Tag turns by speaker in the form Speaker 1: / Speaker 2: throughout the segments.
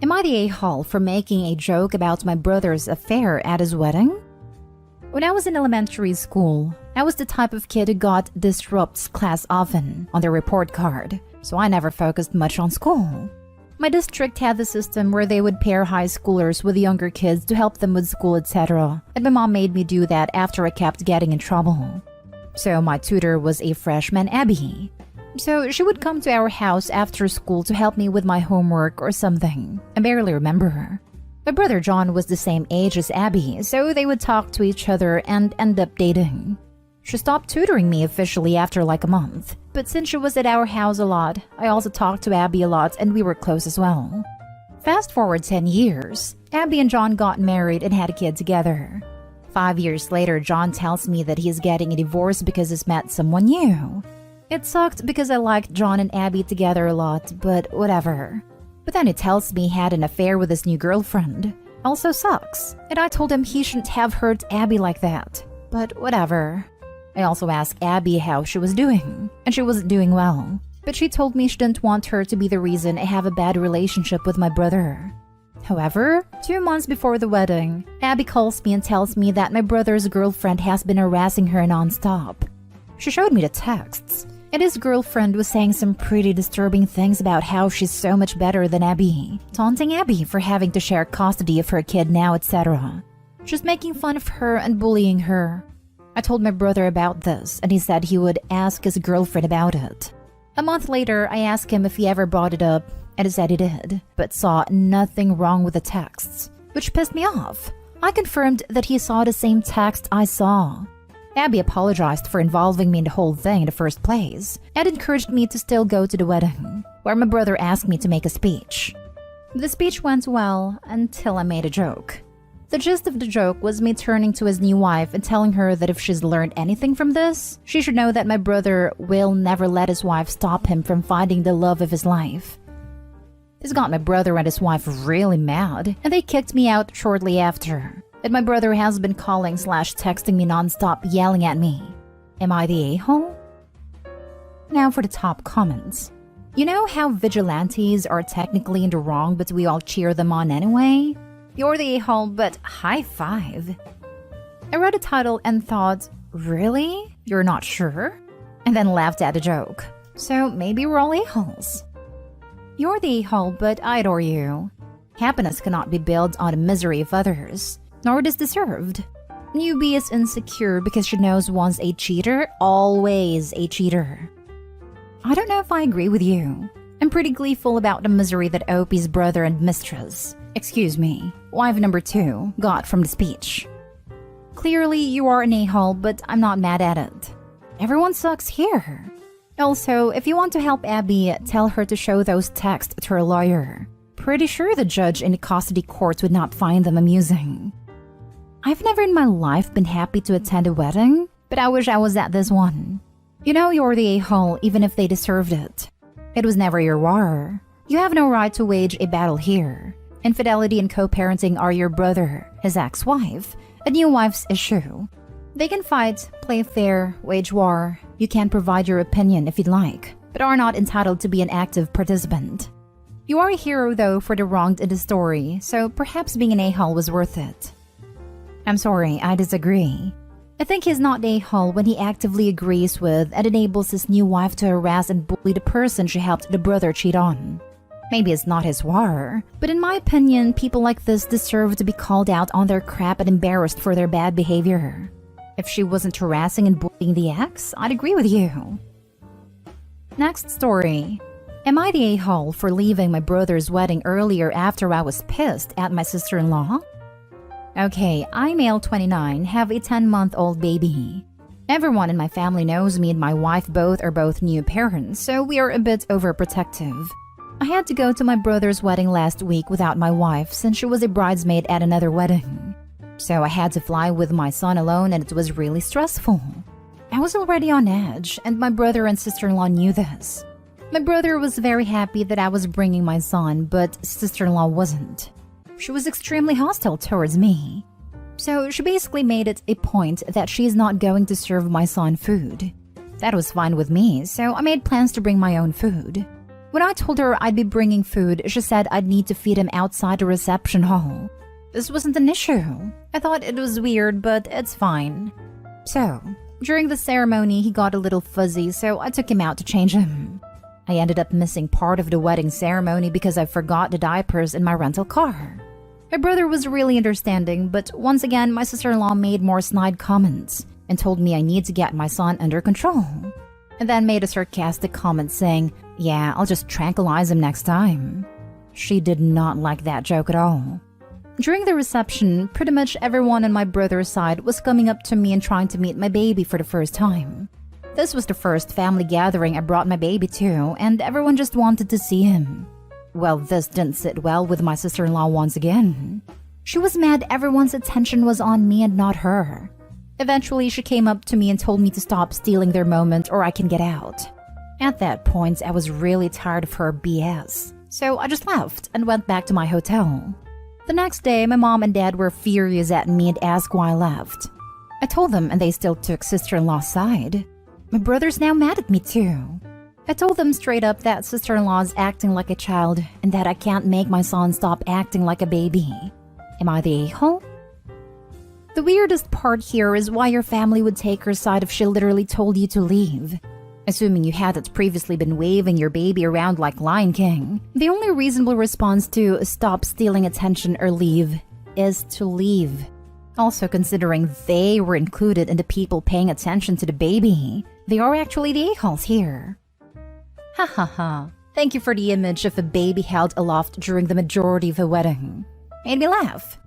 Speaker 1: Am I the a-hole for making a joke about my brother's affair at his wedding? When I was in elementary school, I was the type of kid who got disrupts class often on their report card, so I never focused much on school. My district had the system where they would pair high schoolers with younger kids to help them with school, etc. And my mom made me do that after I kept getting in trouble. So my tutor was a freshman Abby. So she would come to our house after school to help me with my homework or something. I barely remember her. My brother John was the same age as Abby, so they would talk to each other and end up dating. She stopped tutoring me officially after like a month, but since she was at our house a lot, I also talked to Abby a lot and we were close as well. Fast forward 10 years, Abby and John got married and had a kid together. 5 years later, John tells me that he's getting a divorce because he's met someone new. It sucked because I liked John and Abby together a lot, but whatever. But then he tells me he had an affair with his new girlfriend. Also sucks, and I told him he shouldn't have hurt Abby like that, but whatever. I also asked Abby how she was doing, and she wasn't doing well. But she told me she didn't want her to be the reason I have a bad relationship with my brother. However, 2 months before the wedding, Abby calls me and tells me that my brother's girlfriend has been harassing her nonstop. She showed me the texts, and his girlfriend was saying some pretty disturbing things about how she's so much better than Abby, taunting Abby for having to share custody of her kid now, etc. Just making fun of her and bullying her. I told my brother about this, and he said he would ask his girlfriend about it. A month later, I asked him if he ever brought it up, and he said he did, but saw nothing wrong with the texts, which pissed me off. I confirmed that he saw the same text I saw. Abby apologized for involving me in the whole thing in the first place, and encouraged me to still go to the wedding, where my brother asked me to make a speech. The speech went well until I made a joke. The gist of the joke was me turning to his new wife and telling her that if she's learned anything from this, she should know that my brother will never let his wife stop him from finding the love of his life. This got my brother and his wife really mad, and they kicked me out shortly after. And my brother has been calling/texting me nonstop, yelling at me. Am I the a-hole? Now for the top comments. You know how vigilantes are technically in the wrong, but we all cheer them on anyway? You're the a-hole, but high five. I read the title and thought, really? You're not sure? And then laughed at the joke. So maybe we're all a-holes. You're the a-hole, but I adore you. Happiness cannot be built on the misery of others, nor it is deserved. Newbie is insecure because she knows once a cheater, always a cheater. I don't know if I agree with you. I'm pretty gleeful about the misery that Opie's brother and mistress, excuse me, wife number 2, got from the speech. Clearly, you are an a-hole, but I'm not mad at it. Everyone sucks here. Also, if you want to help Abby, tell her to show those texts to her lawyer. Pretty sure the judge in the custody courts would not find them amusing. I've never in my life been happy to attend a wedding, but I wish I was at this one. You know you're the a-hole even if they deserved it. It was never your war. You have no right to wage a battle here. Infidelity and co-parenting are your brother, his ex-wife, a new wife's issue. They can fight, play fair, wage war. You can provide your opinion if you'd like, but are not entitled to be an active participant. You are a hero though for the wronged in the story, so perhaps being an a-hole was worth it. I'm sorry, I disagree. I think he's not the a-hole when he actively agrees with and enables his new wife to harass and bully the person she helped the brother cheat on. Maybe it's not his war, but in my opinion, people like this deserve to be called out on their crap and embarrassed for their bad behavior. If she wasn't harassing and bullying the ex, I'd agree with you. Next story. Am I the a-hole for leaving my brother's wedding earlier after I was pissed at my sister-in-law? Okay, I'm male 29, have a 10-month-old baby. Everyone in my family knows me and my wife are both new parents, so we are a bit overprotective. I had to go to my brother's wedding last week without my wife since she was a bridesmaid at another wedding. So I had to fly with my son alone and it was really stressful. I was already on edge and my brother and sister-in-law knew this. My brother was very happy that I was bringing my son, but sister-in-law wasn't. She was extremely hostile towards me. So she basically made it a point that she's not going to serve my son food. That was fine with me, so I made plans to bring my own food. When I told her I'd be bringing food, she said I'd need to feed him outside the reception hall. This wasn't an issue. I thought it was weird, but it's fine. So, during the ceremony, he got a little fuzzy, so I took him out to change him. I ended up missing part of the wedding ceremony because I forgot the diapers in my rental car. My brother was really understanding, but once again, my sister-in-law made more snide comments and told me I need to get my son under control. And then made a sarcastic comment saying, "Yeah, I'll just tranquilize him next time." She did not like that joke at all. During the reception, pretty much everyone on my brother's side was coming up to me and trying to meet my baby for the first time. This was the first family gathering I brought my baby to, and everyone just wanted to see him. Well, this didn't sit well with my sister-in-law once again. She was mad everyone's attention was on me and not her. Eventually, she came up to me and told me to stop stealing their moment or I can get out. At that point, I was really tired of her BS, so I just left and went back to my hotel. The next day, my mom and dad were furious at me and asked why I left. I told them and they still took sister-in-law's side. My brother's now mad at me too. I told them straight up that sister-in-law's acting like a child and that I can't make my son stop acting like a baby. Am I the a-hole? The weirdest part here is why your family would take her side if she literally told you to leave. Assuming you hadn't previously been waving your baby around like Lion King, the only reasonable response to stop stealing attention or leave is to leave. Also considering they were included in the people paying attention to the baby, they are actually the a-holes here. Ha ha ha. Thank you for the image of a baby held aloft during the majority of a wedding. Made me laugh.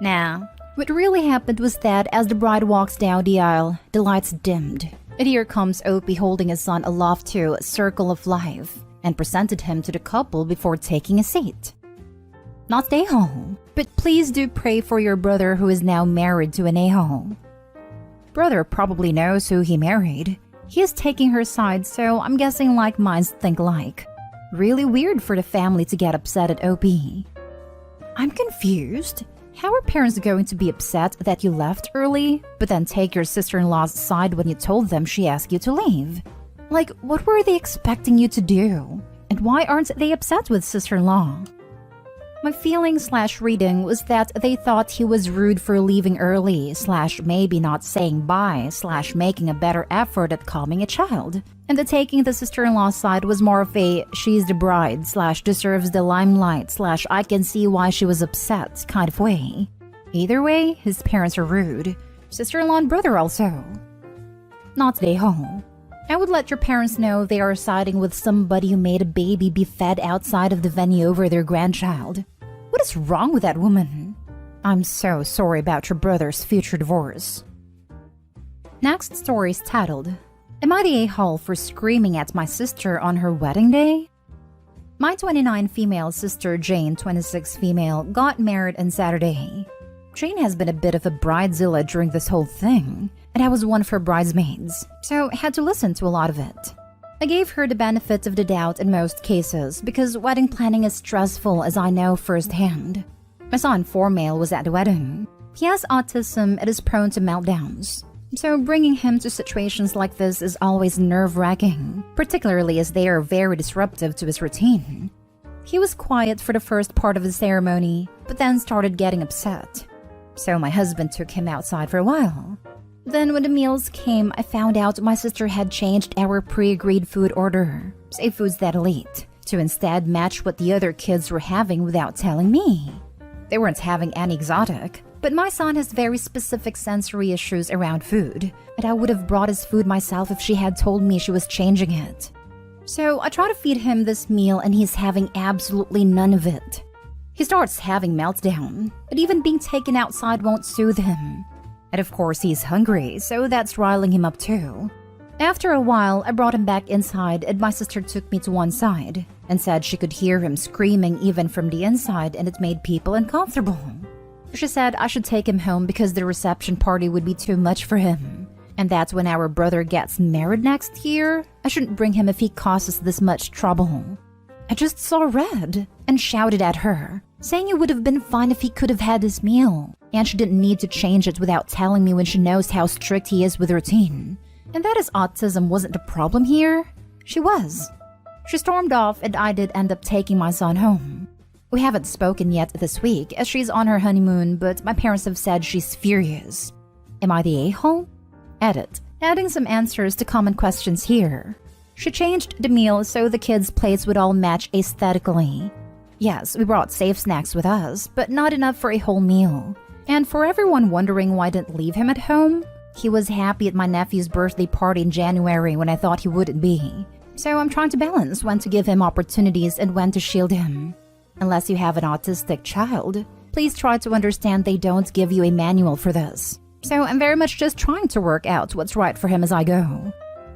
Speaker 1: Now, what really happened was that as the bride walks down the aisle, the lights dimmed. And here comes Opie holding his son aloft to a circle of life and presented him to the couple before taking a seat. Not the a-hole, but please do pray for your brother who is now married to an a-hole. Brother probably knows who he married. He is taking her side, so I'm guessing like minds think alike. Really weird for the family to get upset at Opie. I'm confused. How are parents going to be upset that you left early, but then take your sister-in-law's side when you told them she asked you to leave? Like, what were they expecting you to do? And why aren't they upset with sister-in-law? My feeling/reading was that they thought he was rude for leaving early / maybe not saying bye / making a better effort at calming a child. And the taking the sister-in-law side was more of a she's the bride / deserves the limelight / I can see why she was upset kind of way. Either way, his parents are rude. Sister-in-law and brother also. Not the a-hole. I would let your parents know they are siding with somebody who made a baby be fed outside of the venue over their grandchild. What is wrong with that woman? I'm so sorry about your brother's future divorce. Next story is titled, Am I the a-hole for screaming at my sister on her wedding day? My 29 female sister Jane, 26 female, got married on Saturday. Jane has been a bit of a bridezilla during this whole thing, and I was one of her bridesmaids, so had to listen to a lot of it. I gave her the benefit of the doubt in most cases because wedding planning is stressful, as I know firsthand. My son, 4 male, was at the wedding. He has autism and is prone to meltdowns, so bringing him to situations like this is always nerve-wracking, particularly as they are very disruptive to his routine. He was quiet for the first part of the ceremony, but then started getting upset. So my husband took him outside for a while. Then when the meals came, I found out my sister had changed our pre-agreed food order, say foods that I'll eat, to instead match what the other kids were having without telling me. They weren't having any exotic, but my son has very specific sensory issues around food, and I would have brought his food myself if she had told me she was changing it. So I try to feed him this meal and he's having absolutely none of it. He starts having meltdown, but even being taken outside won't soothe him. And of course he's hungry, so that's riling him up too. After a while, I brought him back inside and my sister took me to one side and said she could hear him screaming even from the inside and it made people uncomfortable. She said I should take him home because the reception party would be too much for him. And that when our brother gets married next year, I shouldn't bring him if he causes this much trouble. I just saw red and shouted at her, saying it would have been fine if he could have had his meal, and she didn't need to change it without telling me when she knows how strict he is with routine. And that his autism wasn't the problem here. She was. She stormed off and I did end up taking my son home. We haven't spoken yet this week as she's on her honeymoon, but my parents have said she's furious. Am I the a-hole? Edit. Adding some answers to common questions here. She changed the meal so the kids' plates would all match aesthetically. Yes, we brought safe snacks with us, but not enough for a whole meal. And for everyone wondering why I didn't leave him at home, he was happy at my nephew's birthday party in January when I thought he wouldn't be. So I'm trying to balance when to give him opportunities and when to shield him. Unless you have an autistic child, please try to understand they don't give you a manual for this. So I'm very much just trying to work out what's right for him as I go.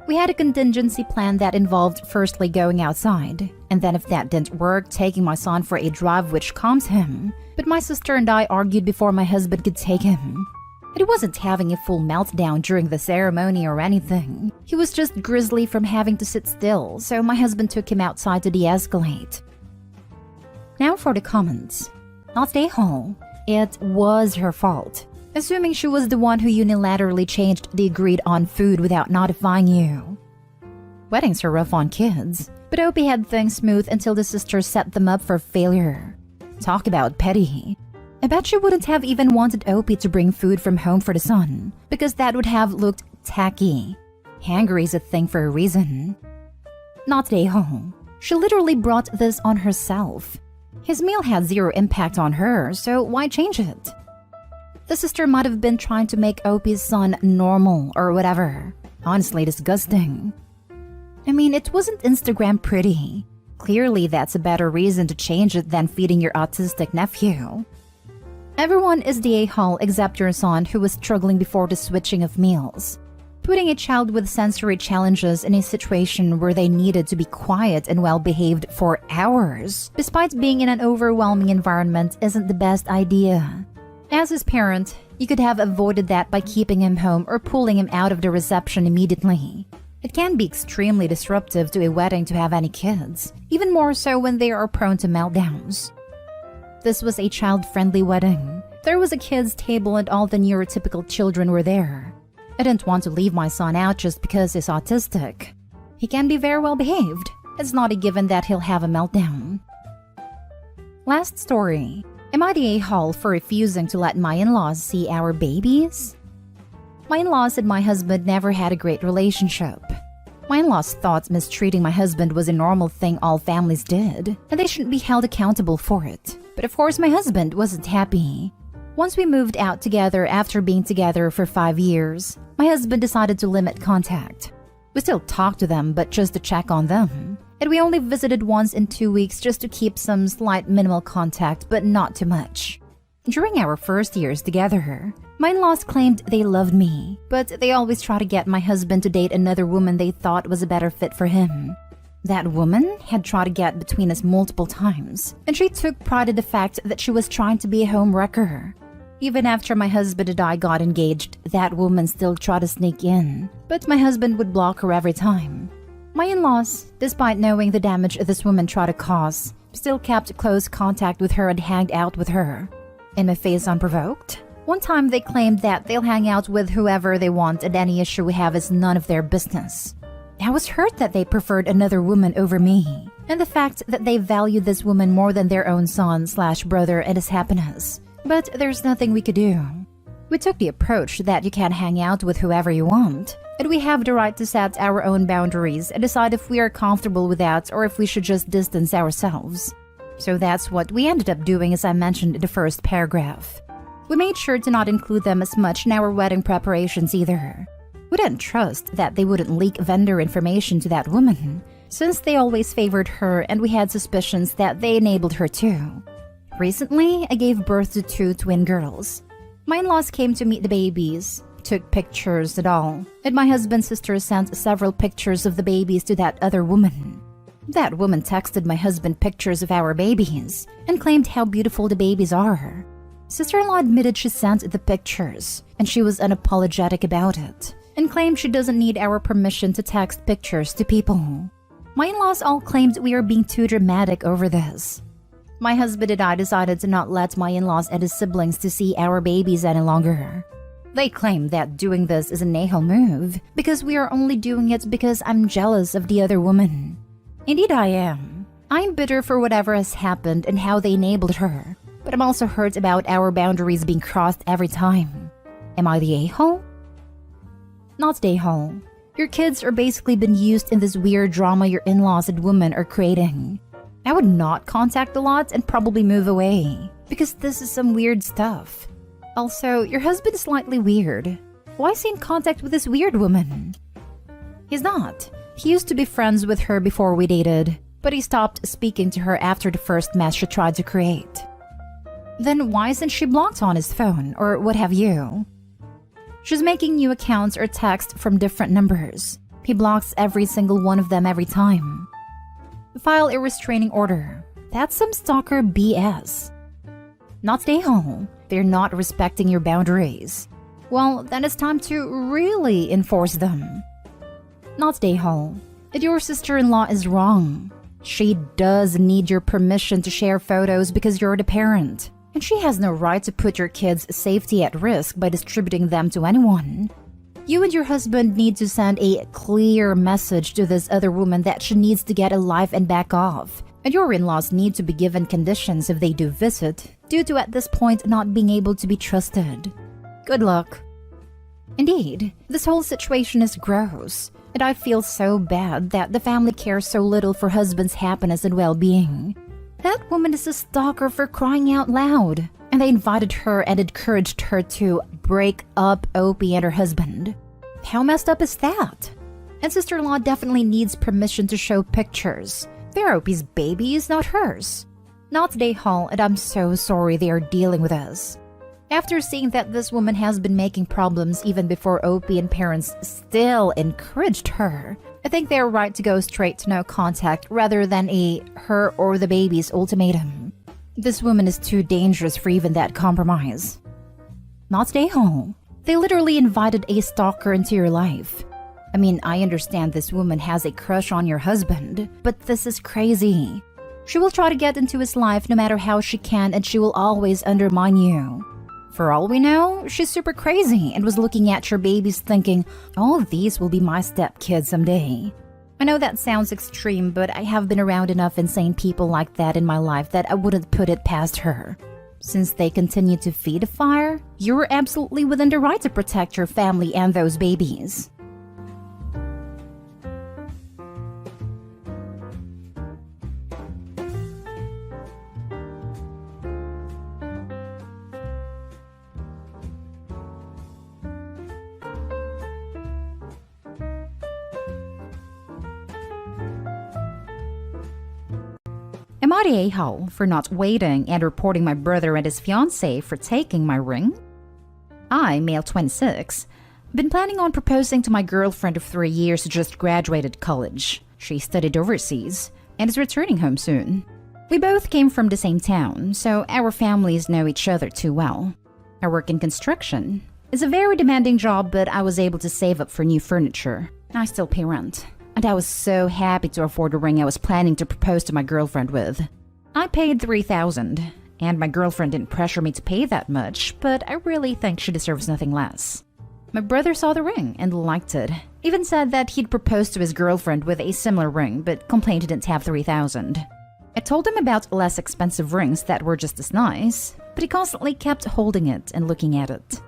Speaker 1: We had a contingency plan that involved firstly going outside, and then if that didn't work, taking my son for a drive which calms him. But my sister and I argued before my husband could take him. He wasn't having a full meltdown during the ceremony or anything. He was just grizzly from having to sit still, so my husband took him outside to de-escalate. Now for the comments. Not the a-hole. It was her fault. Assuming she was the one who unilaterally changed the agreed-on food without notifying you. Weddings are rough on kids, but Opie had things smooth until the sisters set them up for failure. Talk about petty. I bet she wouldn't have even wanted Opie to bring food from home for the son, because that would have looked tacky. Hangry is a thing for a reason. Not the a-hole. She literally brought this on herself. His meal had zero impact on her, so why change it? The sister might have been trying to make Opie's son normal or whatever. Honestly disgusting. I mean, it wasn't Instagram pretty. Clearly that's a better reason to change it than feeding your autistic nephew. Everyone is the a-hole except your son who was struggling before the switching of meals. Putting a child with sensory challenges in a situation where they needed to be quiet and well-behaved for hours, despite being in an overwhelming environment, isn't the best idea. As his parent, you could have avoided that by keeping him home or pulling him out of the reception immediately. It can be extremely disruptive to a wedding to have any kids, even more so when they are prone to meltdowns. This was a child-friendly wedding. There was a kids' table and all the neurotypical children were there. I didn't want to leave my son out just because he's autistic. He can be very well behaved. It's not a given that he'll have a meltdown. Last story. Am I the a-hole for refusing to let my in-laws see our babies? My in-laws and my husband never had a great relationship. My in-laws thought mistreating my husband was a normal thing all families did, and they shouldn't be held accountable for it. But of course my husband wasn't happy. Once we moved out together after being together for 5 years, my husband decided to limit contact. We still talk to them, but just to check on them. And we only visited once in 2 weeks just to keep some slight minimal contact, but not too much. During our first years together, my in-laws claimed they loved me, but they always try to get my husband to date another woman they thought was a better fit for him. That woman had tried to get between us multiple times, and she took pride in the fact that she was trying to be a home wrecker. Even after my husband and I got engaged, that woman still tried to sneak in, but my husband would block her every time. My in-laws, despite knowing the damage this woman tried to cause, still kept close contact with her and hanged out with her. In my face unprovoked? One time they claimed that they'll hang out with whoever they want and any issue we have is none of their business. I was hurt that they preferred another woman over me, and the fact that they valued this woman more than their own son/brother and his happiness. But there's nothing we could do. We took the approach that you can hang out with whoever you want, and we have the right to set our own boundaries and decide if we are comfortable with that or if we should just distance ourselves. So that's what we ended up doing, as I mentioned in the first paragraph. We made sure to not include them as much in our wedding preparations either. We didn't trust that they wouldn't leak vendor information to that woman, since they always favored her and we had suspicions that they enabled her too. Recently, I gave birth to 2 twin girls. My in-laws came to meet the babies, took pictures and all, and my husband's sister sent several pictures of the babies to that other woman. That woman texted my husband pictures of our babies and claimed how beautiful the babies are. Sister-in-law admitted she sent the pictures, and she was unapologetic about it, and claimed she doesn't need our permission to text pictures to people. My in-laws all claimed we are being too dramatic over this. My husband and I decided to not let my in-laws and his siblings to see our babies any longer. They claim that doing this is a a-hole move because we are only doing it because I'm jealous of the other woman. Indeed I am. I'm bitter for whatever has happened and how they enabled her. But I'm also hurt about our boundaries being crossed every time. Am I the a-hole? Not the a-hole. Your kids are basically been used in this weird drama your in-laws and women are creating. I would not contact the lot and probably move away, because this is some weird stuff. Also, your husband is slightly weird. Why is he in contact with this weird woman? He's not. He used to be friends with her before we dated, but he stopped speaking to her after the first mess she tried to create. Then why isn't she blocked on his phone, or what have you? She's making new accounts or text from different numbers. He blocks every single one of them every time. File a restraining order. That's some stalker BS. Not stay home. They're not respecting your boundaries. Well, then it's time to really enforce them. Not stay home. Your sister-in-law is wrong. She does need your permission to share photos because you're the parent. And she has no right to put your kids' safety at risk by distributing them to anyone. You and your husband need to send a clear message to this other woman that she needs to get a life and back off. And your in-laws need to be given conditions if they do visit, due to at this point not being able to be trusted. Good luck. Indeed, this whole situation is gross, and I feel so bad that the family cares so little for husband's happiness and well-being. That woman is a stalker for crying out loud, and they invited her and encouraged her to break up Opie and her husband. How messed up is that? And sister-in-law definitely needs permission to show pictures. They're Opie's babies, not hers. Not today, Hall, and I'm so sorry they are dealing with us. After seeing that this woman has been making problems even before Opie and parents still encouraged her, I think they're right to go straight to no contact rather than a her or the baby's ultimatum. This woman is too dangerous for even that compromise. Not stay home. They literally invited a stalker into your life. I mean, I understand this woman has a crush on your husband, but this is crazy. She will try to get into his life no matter how she can, and she will always undermine you. For all we know, she's super crazy and was looking at your babies thinking, oh, these will be my stepkids someday. I know that sounds extreme, but I have been around enough insane people like that in my life that I wouldn't put it past her. Since they continue to feed the fire, you're absolutely within the right to protect your family and those babies. Am I the a-hole for not waiting and reporting my brother and his fiancée for taking my ring? I, male 26, been planning on proposing to my girlfriend of 3 years who just graduated college. She studied overseas and is returning home soon. We both came from the same town, so our families know each other too well. I work in construction. It's a very demanding job, but I was able to save up for new furniture. I still pay rent. And I was so happy to afford the ring I was planning to propose to my girlfriend with. I paid $3,000, and my girlfriend didn't pressure me to pay that much, but I really think she deserves nothing less. My brother saw the ring and liked it. Even said that he'd proposed to his girlfriend with a similar ring, but complained he didn't have $3,000. I told him about less expensive rings that were just as nice, but he constantly kept holding it and looking at it.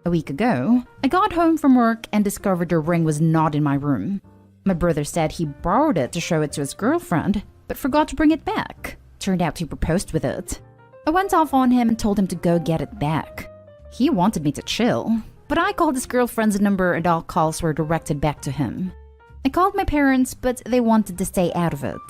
Speaker 1: A week ago, I got home from work and discovered the ring was not in my room. My brother said he borrowed it to show it to his girlfriend, but forgot to bring it back. Turned out he proposed with it. I went off on him and told him to go get it back. He wanted me to chill, but I called his girlfriend's number and all calls were directed back to him. I called my parents, but they wanted to stay out of it.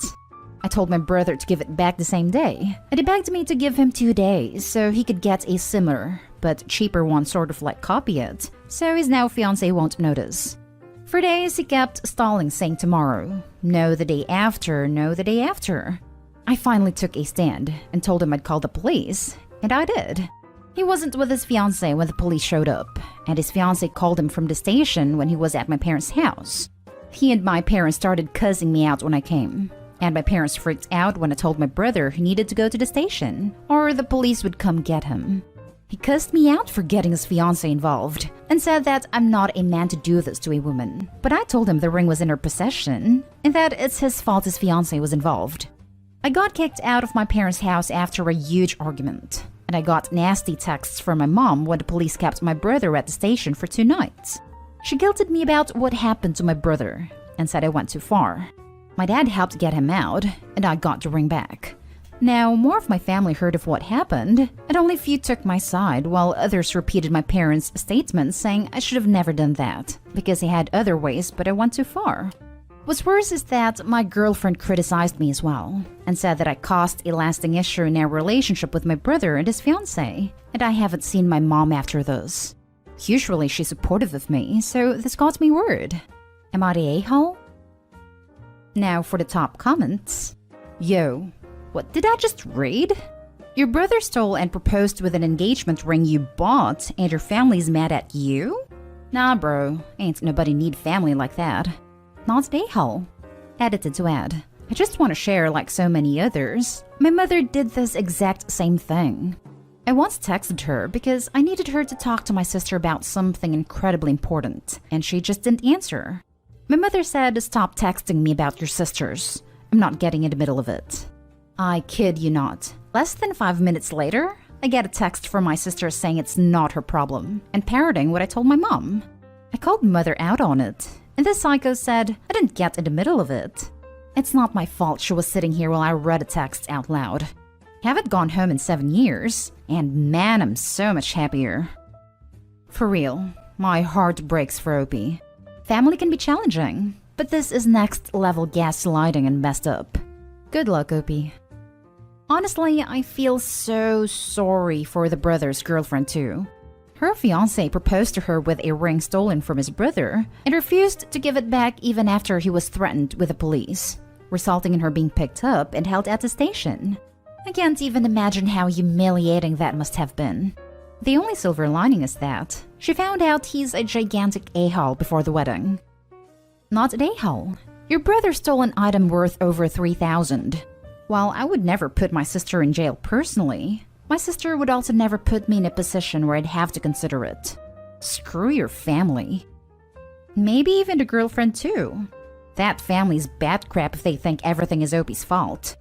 Speaker 1: I told my brother to give it back the same day, and he begged me to give him 2 days so he could get a similar, but cheaper one, sort of like copy it, so his now fiancé won't notice. For days, he kept stalling, saying tomorrow, no the day after, no the day after. I finally took a stand and told him I'd call the police, and I did. He wasn't with his fiancée when the police showed up, and his fiancée called him from the station when he was at my parents' house. He and my parents started cussing me out when I came, and my parents freaked out when I told my brother he needed to go to the station, or the police would come get him. He cussed me out for getting his fiancée involved and said that I'm not a man to do this to a woman. But I told him the ring was in her possession and that it's his fault his fiancée was involved. I got kicked out of my parents' house after a huge argument, and I got nasty texts from my mom when the police kept my brother at the station for 2 nights. She guilted me about what happened to my brother and said I went too far. My dad helped get him out, and I got the ring back. Now, more of my family heard of what happened, and only few took my side, while others repeated my parents' statements saying I should have never done that, because he had other ways, but I went too far. What's worse is that my girlfriend criticized me as well, and said that I caused a lasting issue in our relationship with my brother and his fiancée, and I haven't seen my mom after this. Usually she's supportive of me, so this got me worried. Am I the a-hole? Now for the top comments. Yo, what did I just read? Your brother stole and proposed with an engagement ring you bought, and your family's mad at you? Nah bro, ain't nobody need family like that. Not the a-hole. Edited to add. I just want to share like so many others. My mother did this exact same thing. I once texted her because I needed her to talk to my sister about something incredibly important, and she just didn't answer. My mother said, "Stop texting me about your sisters. I'm not getting in the middle of it." I kid you not. Less than 5 minutes later, I get a text from my sister saying it's not her problem, and parroting what I told my mom. I called mother out on it, and the psycho said I didn't get in the middle of it. It's not my fault she was sitting here while I read a text out loud. Haven't gone home in 7 years, and man, I'm so much happier. For real, my heart breaks for Opie. Family can be challenging, but this is next level gaslighting and messed up. Good luck, Opie. Honestly, I feel so sorry for the brother's girlfriend too. Her fiancé proposed to her with a ring stolen from his brother and refused to give it back even after he was threatened with the police, resulting in her being picked up and held at the station. I can't even imagine how humiliating that must have been. The only silver lining is that she found out he's a gigantic a-hole before the wedding. Not an a-hole. Your brother stole an item worth over $3,000. While I would never put my sister in jail personally, my sister would also never put me in a position where I'd have to consider it. Screw your family. Maybe even the girlfriend too. That family's bat crap if they think everything is Opie's fault.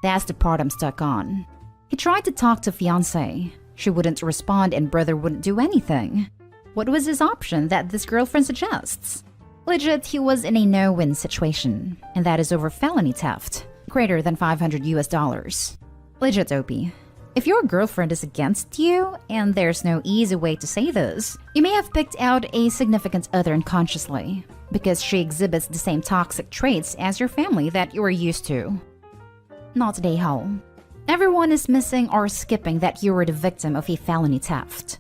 Speaker 1: That's the part I'm stuck on. He tried to talk to fiancé. She wouldn't respond and brother wouldn't do anything. What was his option that this girlfriend suggests? Legit, he was in a no-win situation, and that is over felony theft, greater than $500 US. Legit, Opie. If your girlfriend is against you, and there's no easy way to say this, you may have picked out a significant other unconsciously, because she exhibits the same toxic traits as your family that you are used to. Not a a-hole. Everyone is missing or skipping that you were the victim of a felony theft.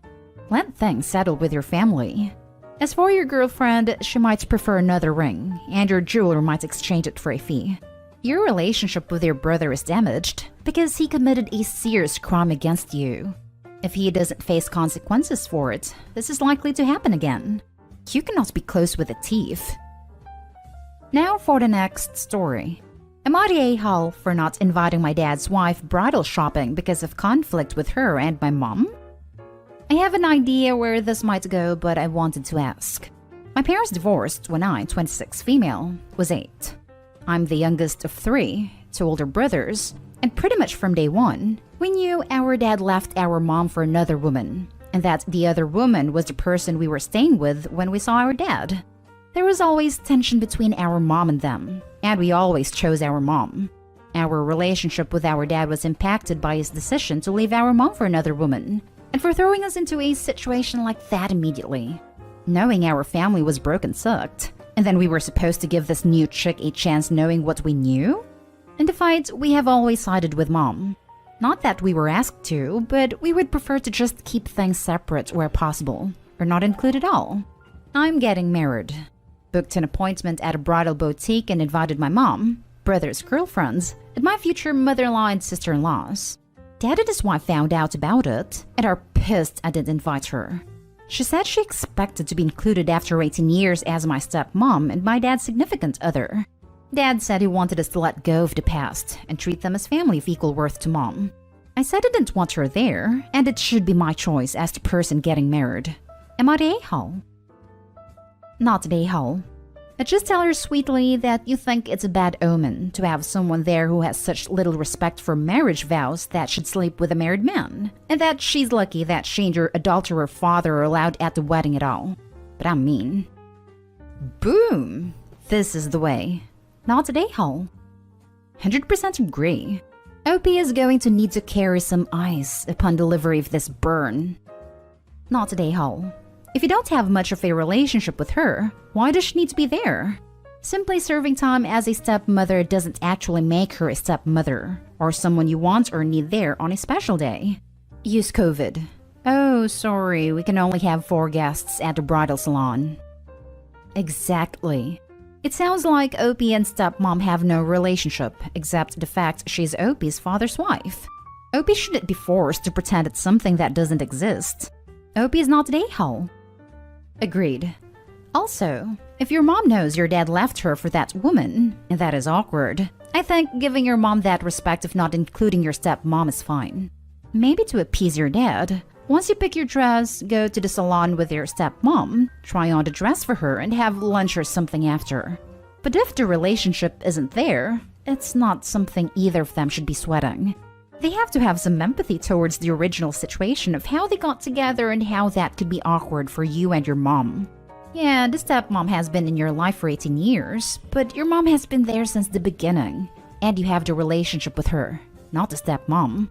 Speaker 1: Let things settle with your family. As for your girlfriend, she might prefer another ring, and your jeweler might exchange it for a fee. Your relationship with your brother is damaged because he committed a serious crime against you. If he doesn't face consequences for it, this is likely to happen again. You cannot be close with a thief. Now for the next story. Am I the a-hole for not inviting my dad's wife bridal shopping because of conflict with her and my mom? I have an idea where this might go, but I wanted to ask. My parents divorced when I, 26 female, was 8. I'm the youngest of 3, 2 older brothers, and pretty much from day one, we knew our dad left our mom for another woman, and that the other woman was the person we were staying with when we saw our dad. There was always tension between our mom and them, and we always chose our mom. Our relationship with our dad was impacted by his decision to leave our mom for another woman, and for throwing us into a situation like that immediately. Knowing our family was broken sucked, and then we were supposed to give this new chick a chance knowing what we knew? In the fight, we have always sided with mom. Not that we were asked to, but we would prefer to just keep things separate where possible, or not include at all. I'm getting married. Booked an appointment at a bridal boutique and invited my mom, brother's girlfriends, and my future mother-in-law and sister-in-laws. Dad and his wife found out about it and are pissed I didn't invite her. She said she expected to be included after 18 years as my stepmom and my dad's significant other. Dad said he wanted us to let go of the past and treat them as family of equal worth to mom. I said I didn't want her there, and it should be my choice as the person getting married. Am I the a-hole? Not the a-hole. I just tell her sweetly that you think it's a bad omen to have someone there who has such little respect for marriage vows that should sleep with a married man, and that she's lucky that she and your adulterer father are allowed at the wedding at all. But I'm mean. Boom! This is the way. Not the a-hole. 100% agree. OP is going to need to carry some ice upon delivery of this burn. Not the a-hole. If you don't have much of a relationship with her, why does she need to be there? Simply serving time as a stepmother doesn't actually make her a stepmother, or someone you want or need there on a special day. Use COVID. Oh, sorry, we can only have 4 guests at the bridal salon. Exactly. It sounds like OP and stepmom have no relationship, except the fact she's OP's father's wife. OP shouldn't be forced to pretend it's something that doesn't exist. OP is not an a-hole. Agreed. Also, if your mom knows your dad left her for that woman, and that is awkward, I think giving your mom that respect of not including your stepmom is fine. Maybe to appease your dad, once you pick your dress, go to the salon with your stepmom, try on the dress for her, and have lunch or something after. But if the relationship isn't there, it's not something either of them should be sweating. They have to have some empathy towards the original situation of how they got together and how that could be awkward for you and your mom. Yeah, the stepmom has been in your life for 18 years, but your mom has been there since the beginning, and you have the relationship with her, not the stepmom.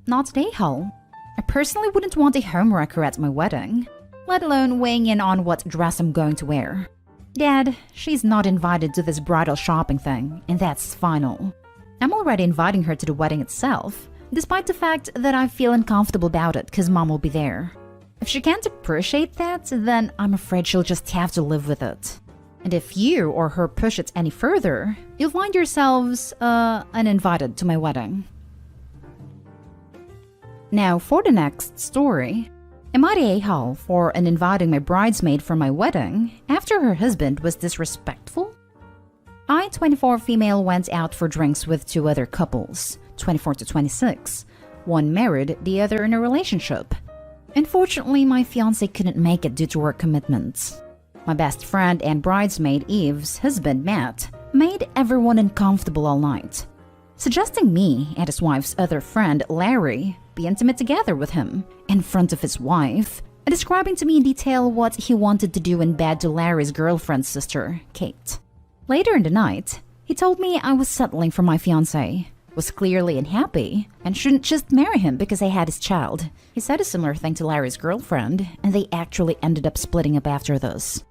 Speaker 1: Not the a-hole. I personally wouldn't want a homewrecker at my wedding, let alone weighing in on what dress I'm going to wear. Dad, she's not invited to this bridal shopping thing, and that's final. I'm already inviting her to the wedding itself, despite the fact that I feel uncomfortable about it because mom will be there. If she can't appreciate that, then I'm afraid she'll just have to live with it. And if you or her push it any further, you'll find yourselves, uninvited to my wedding. Now for the next story. Am I the a-hole for inviting my bridesmaid for my wedding after her husband was disrespectful? I, 24 female, went out for drinks with 2 other couples, 24 to 26. One married, the other in a relationship. Unfortunately, my fiancé couldn't make it due to work commitments. My best friend and bridesmaid Eve's husband, Matt, made everyone uncomfortable all night, suggesting me and his wife's other friend, Larry, be intimate together with him in front of his wife, and describing to me in detail what he wanted to do in bed to Larry's girlfriend's sister, Kate. Later in the night, he told me I was settling for my fiancé, was clearly unhappy, and shouldn't just marry him because I had his child. He said a similar thing to Larry's girlfriend, and they actually ended up splitting up after this.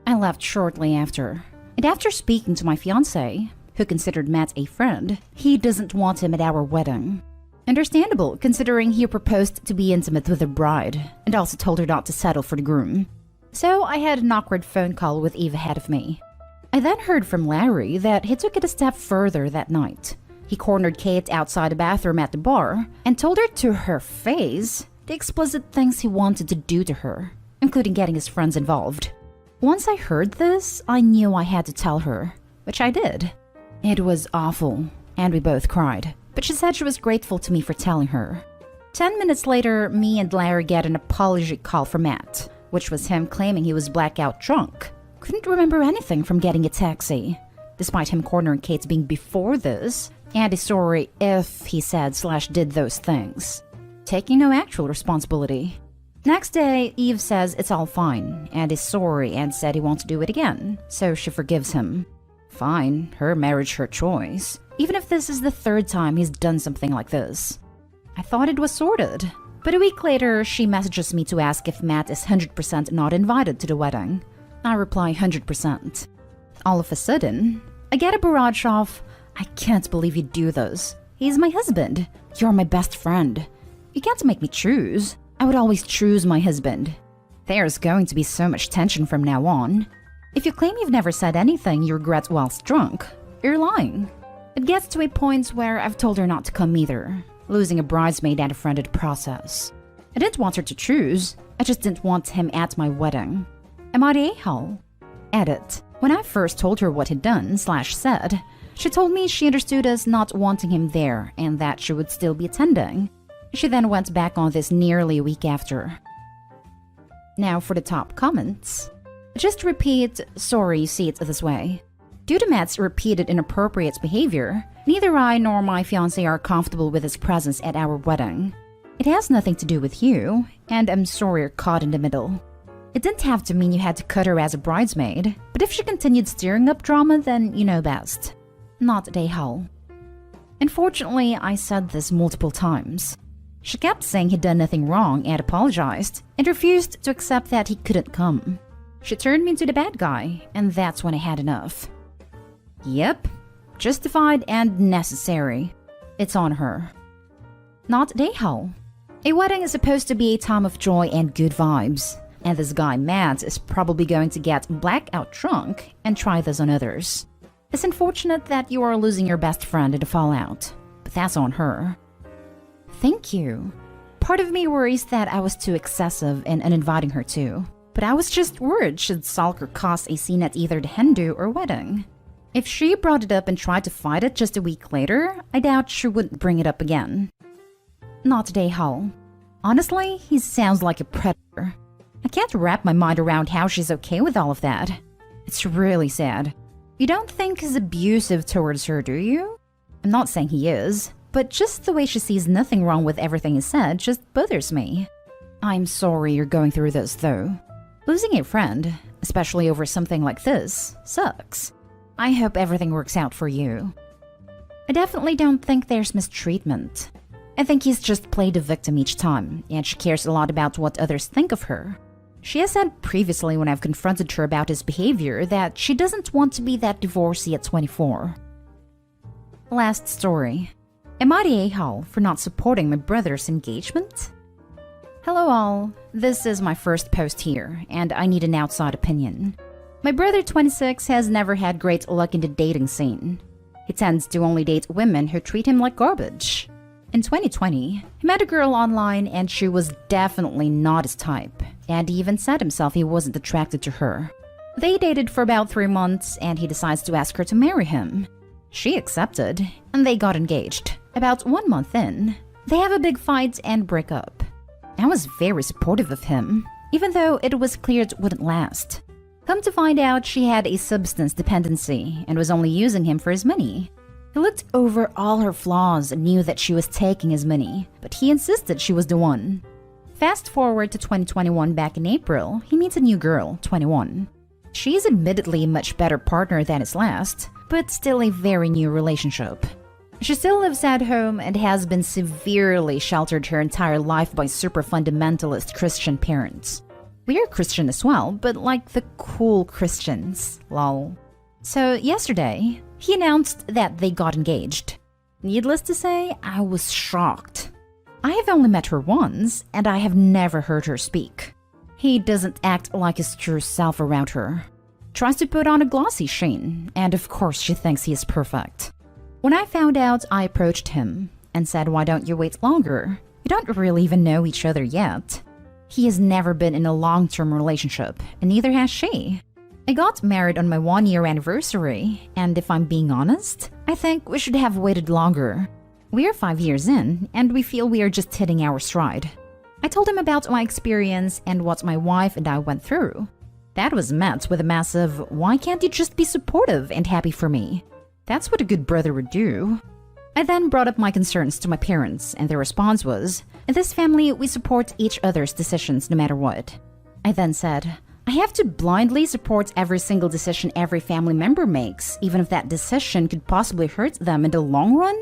Speaker 1: I left shortly after, and after speaking to my fiancé, who considered Matt a friend, he doesn't want him at our wedding. Understandable, considering he proposed to be intimate with the bride, and also told her not to settle for the groom. So I had an awkward phone call with Eve ahead of me. I then heard from Larry that he took it a step further that night. He cornered Kate outside the bathroom at the bar and told her to her face the explicit things he wanted to do to her, including getting his friends involved. Once I heard this, I knew I had to tell her, which I did. It was awful, and we both cried, but she said she was grateful to me for telling her. 10 minutes later, me and Larry get an apology call from Matt, which was him claiming he was blackout drunk. Couldn't remember anything from getting a taxi, despite him cornering Kate being before this, and is sorry if he said/did those things, taking no actual responsibility. Next day, Eve says it's all fine, and is sorry and said he won't do it again, so she forgives him. Fine, her marriage, her choice, even if this is the 3rd time he's done something like this. I thought it was sorted, but a week later, she messages me to ask if Matt is 100% not invited to the wedding. I reply 100%. All of a sudden, I get a barrage of, I can't believe you do this. He's my husband. You're my best friend. You can't make me choose. I would always choose my husband. There's going to be so much tension from now on. If you claim you've never said anything you regret whilst drunk, you're lying. It gets to a point where I've told her not to come either, losing a bridesmaid and a friend in the process. I didn't want her to choose. I just didn't want him at my wedding. Am I the a-hole? Edit. When I first told her what he'd done/said, She told me she understood us not wanting him there and that she would still be attending. She then went back on this nearly a week after. Now for the top comments. Just repeat, sorry you see it this way. Due to Matt's repeated inappropriate behavior, neither I nor my fiancé are comfortable with his presence at our wedding. It has nothing to do with you, and I'm sorry you're caught in the middle. It didn't have to mean you had to cut her as a bridesmaid, but if she continued stirring up drama, then you know best. Not Dayhull. Unfortunately, I said this multiple times. She kept saying he'd done nothing wrong and apologized, and refused to accept that he couldn't come. She turned me into the bad guy, and that's when I had enough. Yep, justified and necessary. It's on her. Not Dayhull. A wedding is supposed to be a time of joy and good vibes, and this guy Matt is probably going to get blackout drunk and try this on others. It's unfortunate that you are losing your best friend in the fallout, but that's on her. Thank you. Part of me worries that I was too excessive in uninviting her too, but I was just worried she'd sulk or cause a scene at either the hen do or wedding. If she brought it up and tried to fight it just a week later, I doubt she wouldn't bring it up again. Not Dayhull. Honestly, he sounds like a predator. I can't wrap my mind around how she's okay with all of that. It's really sad. You don't think he's abusive towards her, do you? I'm not saying he is, but just the way she sees nothing wrong with everything he said just bothers me. I'm sorry you're going through this, though. Losing a friend, especially over something like this, sucks. I hope everything works out for you. I definitely don't think there's mistreatment. I think he's just played the victim each time, and she cares a lot about what others think of her. She has said previously when I've confronted her about his behavior that she doesn't want to be that divorcee at 24. Last story. Am I the a-hole for not supporting my brother's engagement? Hello all, this is my first post here, and I need an outside opinion. My brother 26 has never had great luck in the dating scene. He tends to only date women who treat him like garbage. In 2020, he met a girl online and she was definitely not his type, and he even said himself he wasn't attracted to her. They dated for about 3 months and he decides to ask her to marry him. She accepted, and they got engaged. About 1 month in, they have a big fight and break up. I was very supportive of him, even though it was clear it wouldn't last. Come to find out, she had a substance dependency and was only using him for his money. He looked over all her flaws and knew that she was taking his money, but he insisted she was the one. Fast forward to 2021 back in April, he meets a new girl, 21. She's admittedly a much better partner than his last, but still a very new relationship. She still lives at home and has been severely sheltered her entire life by super fundamentalist Christian parents. We are Christian as well, but like the cool Christians, lol. So yesterday, he announced that they got engaged. Needless to say, I was shocked. I have only met her once, and I have never heard her speak. He doesn't act like his true self around her. Tries to put on a glossy sheen, and of course she thinks he is perfect. When I found out, I approached him and said, why don't you wait longer? You don't really even know each other yet. He has never been in a long-term relationship, and neither has she. I got married on my 1-year anniversary, and if I'm being honest, I think we should have waited longer. We are 5 years in, and we feel we are just hitting our stride. I told him about my experience and what my wife and I went through. That was met with a massive, why can't you just be supportive and happy for me? That's what a good brother would do. I then brought up my concerns to my parents, and their response was, in this family, we support each other's decisions no matter what. I then said, I have to blindly support every single decision every family member makes, even if that decision could possibly hurt them in the long run?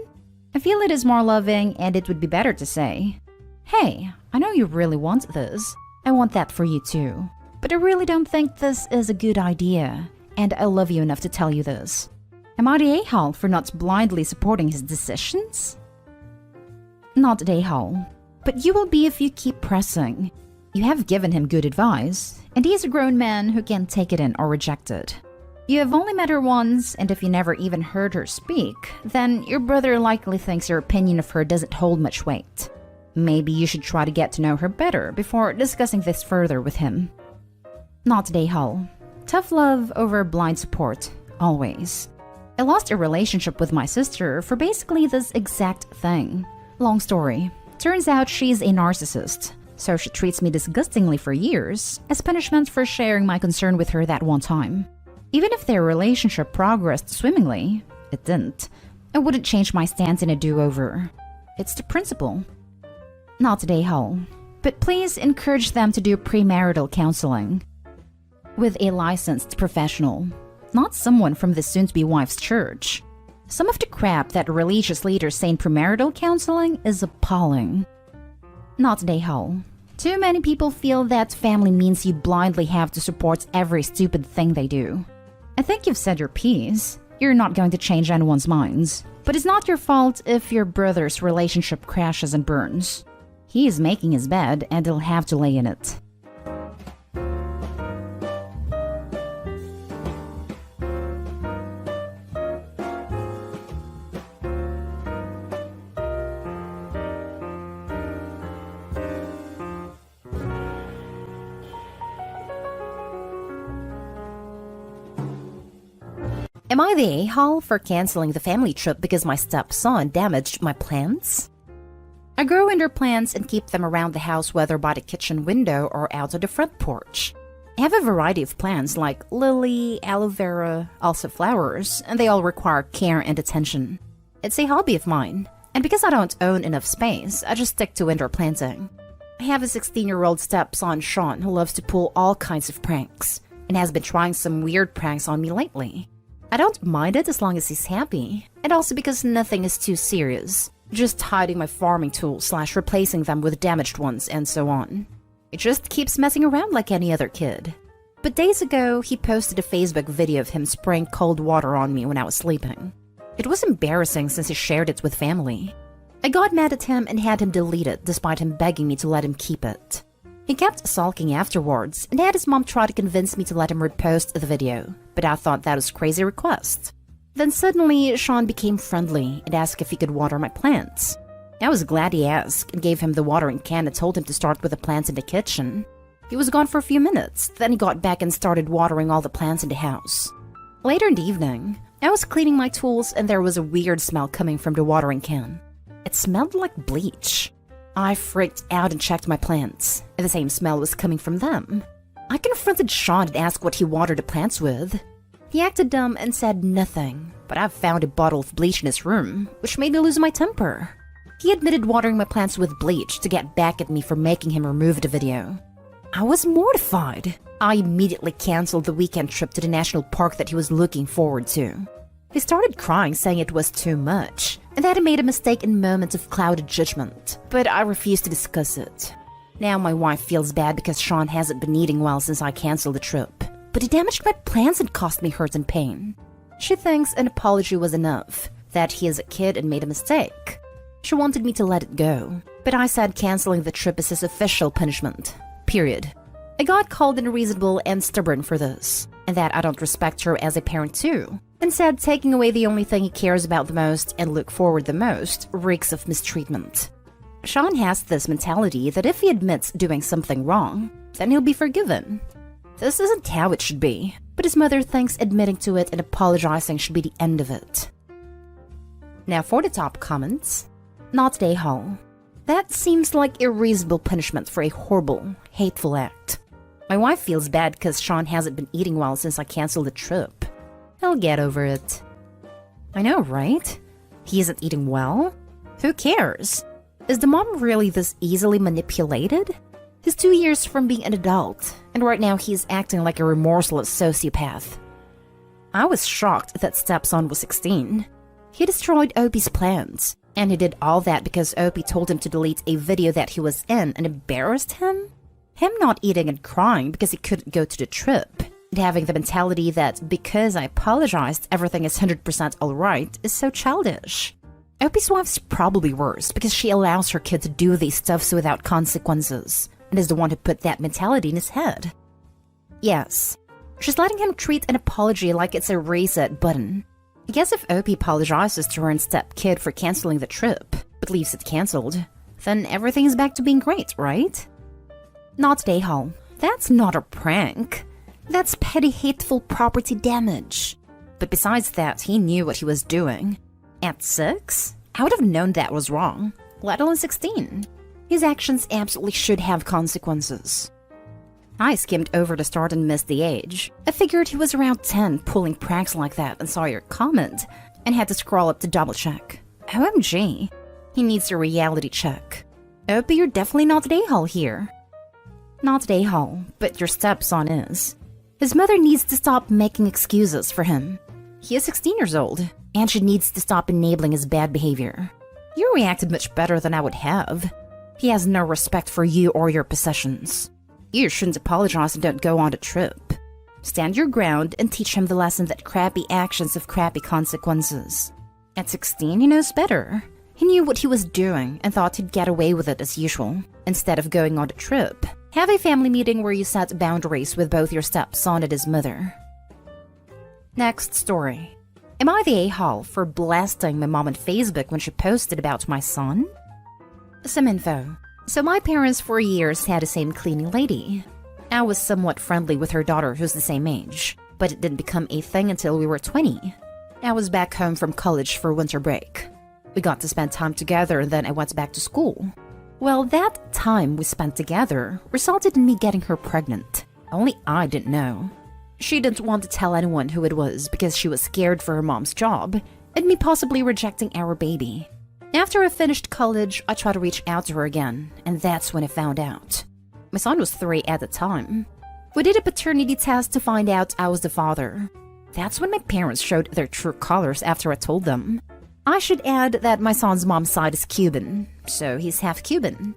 Speaker 1: I feel it is more loving, and it would be better to say, hey, I know you really want this. I want that for you too. But I really don't think this is a good idea, and I love you enough to tell you this. Am I the a-hole for not blindly supporting his decisions? Not the a-hole, but you will be if you keep pressing. You have given him good advice, and he is a grown man who can take it in or reject it. You have only met her once, and if you never even heard her speak, then your brother likely thinks your opinion of her doesn't hold much weight. Maybe you should try to get to know her better before discussing this further with him. Not the a-hole. Tough love over blind support, always. I lost a relationship with my sister for basically this exact thing. Long story. Turns out she's a narcissist, so she treats me disgustingly for years as punishment for sharing my concern with her that one time. Even if their relationship progressed swimmingly, it didn't. I wouldn't change my stance in a do-over. It's the principle. Not today, Hull. But please encourage them to do premarital counseling with a licensed professional, not someone from the soon-to-be wife's church. Some of the crap that religious leaders say in premarital counseling is appalling. Not today, Hull. Too many people feel that family means you blindly have to support every stupid thing they do. I think you've said your piece. You're not going to change anyone's minds. But it's not your fault if your brother's relationship crashes and burns. He is making his bed and he'll have to lay in it. Am I the a-hole for canceling the family trip because my stepson damaged my plants? I grow indoor plants and keep them around the house, whether by the kitchen window or out of the front porch. I have a variety of plants like lily, aloe vera, also flowers, and they all require care and attention. It's a hobby of mine, and because I don't own enough space, I just stick to indoor planting. I have a 16-year-old stepson, Sean, who loves to pull all kinds of pranks, and has been trying some weird pranks on me lately. I don't mind it as long as he's happy, and also because nothing is too serious. Just hiding my farming tools / replacing them with damaged ones and so on. It just keeps messing around like any other kid. But days ago, he posted a Facebook video of him spraying cold water on me when I was sleeping. It was embarrassing since he shared it with family. I got mad at him and had him delete it despite him begging me to let him keep it. He kept sulking afterwards and had his mom try to convince me to let him repost the video, but I thought that was a crazy request. Then suddenly, Sean became friendly and asked if he could water my plants. I was glad he asked and gave him the watering can and told him to start with the plants in the kitchen. He was gone for a few minutes, then he got back and started watering all the plants in the house. Later in the evening, I was cleaning my tools and there was a weird smell coming from the watering can. It smelled like bleach. I freaked out and checked my plants, and the same smell was coming from them. I confronted Sean and asked what he watered the plants with. He acted dumb and said nothing, but I found a bottle of bleach in his room, which made me lose my temper. He admitted watering my plants with bleach to get back at me for making him remove the video. I was mortified. I immediately canceled the weekend trip to the national park that he was looking forward to. He started crying, saying it was too much, and that he made a mistake in moments of clouded judgment, but I refused to discuss it. Now my wife feels bad because Sean hasn't been eating well since I canceled the trip, but he damaged my plants and caused me hurt and pain. She thinks an apology was enough, that he is a kid and made a mistake. She wanted me to let it go, but I said canceling the trip is his official punishment. Period. I got called unreasonable and stubborn for this, and that I don't respect her as a parent too, and said taking away the only thing he cares about the most and look forward the most reeks of mistreatment. Sean has this mentality that if he admits doing something wrong, then he'll be forgiven. This isn't how it should be, but his mother thinks admitting to it and apologizing should be the end of it. Now for the top comments. Not day hall. That seems like a reasonable punishment for a horrible, hateful act. My wife feels bad because Sean hasn't been eating well since I canceled the trip. I'll get over it. I know, right? He isn't eating well? Who cares? Is the mom really this easily manipulated? He's 2 years from being an adult, and right now he's acting like a remorseless sociopath. I was shocked that stepson was 16. He destroyed Opie's plans, and he did all that because Opie told him to delete a video that he was in and embarrassed him? Him not eating and crying because he couldn't go to the trip, and having the mentality that because I apologized everything is 100% alright is so childish. Opie's wife's probably worse because she allows her kid to do these stuffs without consequences, and is the one who put that mentality in his head. Yes, she's letting him treat an apology like it's a reset button. I guess if Opie apologizes to her and step-kid for canceling the trip, but leaves it cancelled, then everything's back to being great, right? Not today, Hall. That's not a prank. That's petty hateful property damage. But besides that, he knew what he was doing. At 6? I would have known that was wrong, let alone 16. His actions absolutely should have consequences. I skimmed over the start and missed the age. I figured he was around 10 pulling pranks like that and saw your comment, and had to scroll up to double check. OMG, he needs a reality check. Oh, but you're definitely not an a-hole here. Not an a-hole, but your stepson is. His mother needs to stop making excuses for him. He is 16 years old, and she needs to stop enabling his bad behavior. You reacted much better than I would have. He has no respect for you or your possessions. You shouldn't apologize and don't go on the trip. Stand your ground and teach him the lesson that crappy actions have crappy consequences. At 16, he knows better. He knew what he was doing and thought he'd get away with it as usual. Instead of going on the trip, have a family meeting where you set boundaries with both your stepson and his mother. Next story. Am I the a-hole for blasting my mom on Facebook when she posted about my son? Some info. So my parents for years had the same cleaning lady. I was somewhat friendly with her daughter who's the same age, but it didn't become a thing until we were 20. I was back home from college for winter break. We got to spend time together and then I went back to school. Well, that time we spent together resulted in me getting her pregnant. Only I didn't know. She didn't want to tell anyone who it was because she was scared for her mom's job and me possibly rejecting our baby. After I finished college, I tried to reach out to her again, and that's when I found out. My son was 3 at the time. We did a paternity test to find out I was the father. That's when my parents showed their true colors after I told them. I should add that my son's mom's side is Cuban, so he's half Cuban.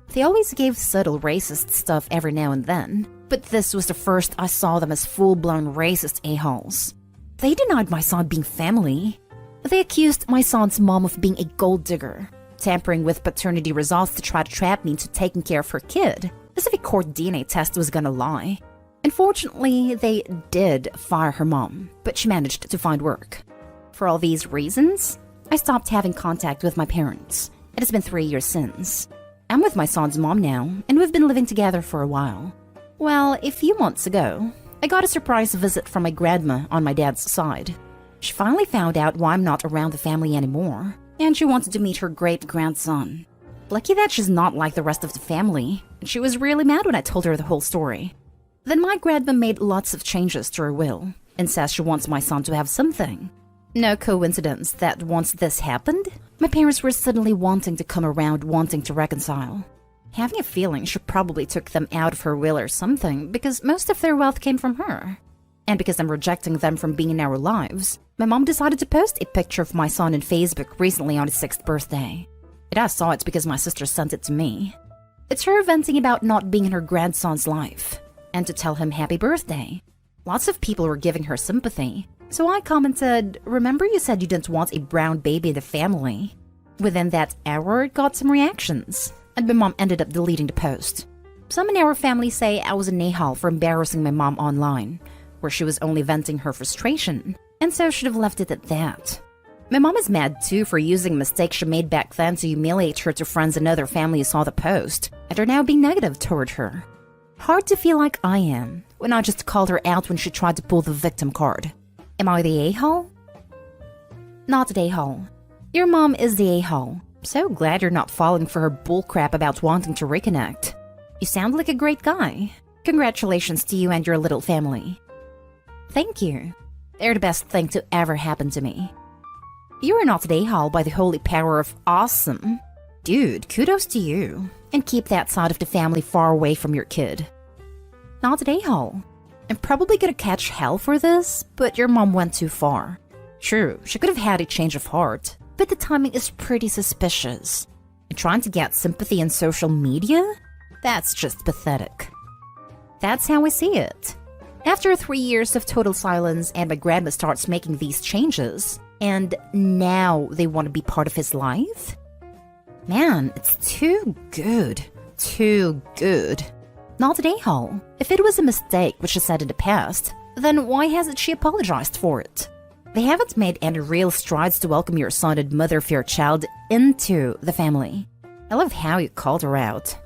Speaker 1: They always gave subtle racist stuff every now and then, but this was the first I saw them as full-blown racist a-holes. They denied my son being family. They accused my son's mom of being a gold digger, tampering with paternity results to try to trap me into taking care of her kid, as if a court DNA test was gonna lie. Unfortunately, they did fire her mom, but she managed to find work. For all these reasons, I stopped having contact with my parents. It has been 3 years since. I'm with my son's mom now, and we've been living together for a while. Well, a few months ago, I got a surprise visit from my grandma on my dad's side. She finally found out why I'm not around the family anymore, and she wanted to meet her great-grandson. Lucky that she's not like the rest of the family, and she was really mad when I told her the whole story. Then my grandma made lots of changes to her will, and says she wants my son to have something. No coincidence that once this happened, my parents were suddenly wanting to come around, wanting to reconcile. Having a feeling she probably took them out of her will or something, because most of their wealth came from her. And because I'm rejecting them from being in our lives, my mom decided to post a picture of my son on Facebook recently on his 6th birthday. And I saw it because my sister sent it to me. It's her venting about not being in her grandson's life, and to tell him happy birthday. Lots of people were giving her sympathy, so I commented, "Remember you said you didn't want a brown baby in the family?" Within that hour, it got some reactions, and my mom ended up deleting the post. Some in our family say I was an a-hole for embarrassing my mom online, where she was only venting her frustration, and so should have left it at that. My mom is mad too for using mistakes she made back then to humiliate her to friends and other family who saw the post, and are now being negative toward her. Hard to feel like I am, when I just called her out when she tried to pull the victim card. Am I the a-hole? Not the a-hole. Your mom is the a-hole. So glad you're not falling for her bullcrap about wanting to reconnect. You sound like a great guy. Congratulations to you and your little family. Thank you. They're the best thing to ever happen to me. You are not an a-hole by the holy power of awesome. Dude, kudos to you. And keep that side of the family far away from your kid. Not an a-hole. I'm probably gonna catch hell for this, but your mom went too far. True, she could have had a change of heart, but the timing is pretty suspicious. And trying to get sympathy in social media? That's just pathetic. That's how I see it. After 3 years of total silence and my grandma starts making these changes, and now they want to be part of his life? Man, it's too good. Too good. Not an a-hole. If it was a mistake, which she said in the past, then why hasn't she apologized for it? They haven't made any real strides to welcome your son and mother of your child into the family. I love how you called her out.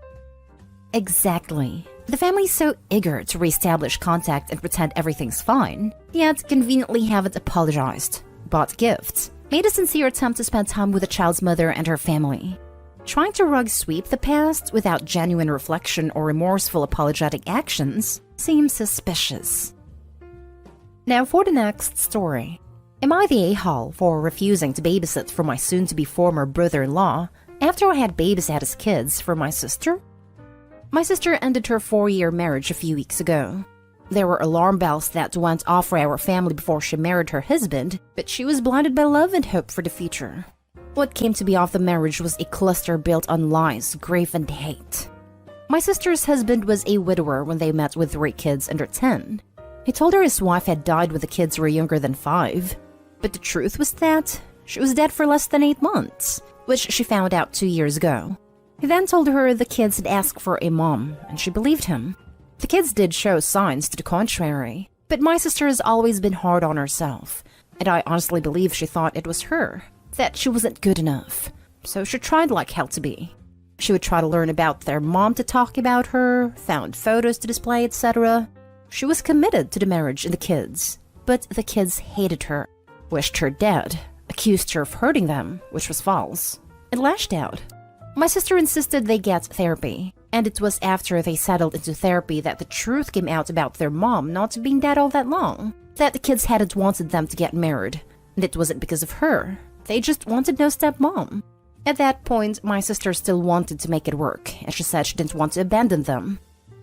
Speaker 1: Exactly. The family's so eager to reestablish contact and pretend everything's fine, yet conveniently haven't apologized, bought gifts, made a sincere attempt to spend time with the child's mother and her family. Trying to rug sweep the past without genuine reflection or remorseful apologetic actions seems suspicious. Now for the next story. Am I the a-hole for refusing to babysit for my soon-to-be former brother-in-law after I had babysat his kids for my sister? My sister ended her 4-year marriage a few weeks ago. There were alarm bells that went off for our family before she married her husband, but she was blinded by love and hope for the future. What came to be of the marriage was a cluster built on lies, grief, and hate. My sister's husband was a widower when they met with 3 kids under 10. He told her his wife had died when the kids were younger than 5. But the truth was that she was dead for less than 8 months, which she found out 2 years ago. He then told her the kids had asked for a mom, and she believed him. The kids did show signs to the contrary, but my sister has always been hard on herself, and I honestly believe she thought it was her, that she wasn't good enough. So she tried like hell to be. She would try to learn about their mom to talk about her, found photos to display, etc. She was committed to the marriage and the kids, but the kids hated her, wished her dead, accused her of hurting them, which was false, and lashed out. My sister insisted they get therapy, and it was after they settled into therapy that the truth came out about their mom not being dead all that long, that the kids hadn't wanted them to get married, and it wasn't because of her. They just wanted no stepmom. At that point, my sister still wanted to make it work, and she said she didn't want to abandon them.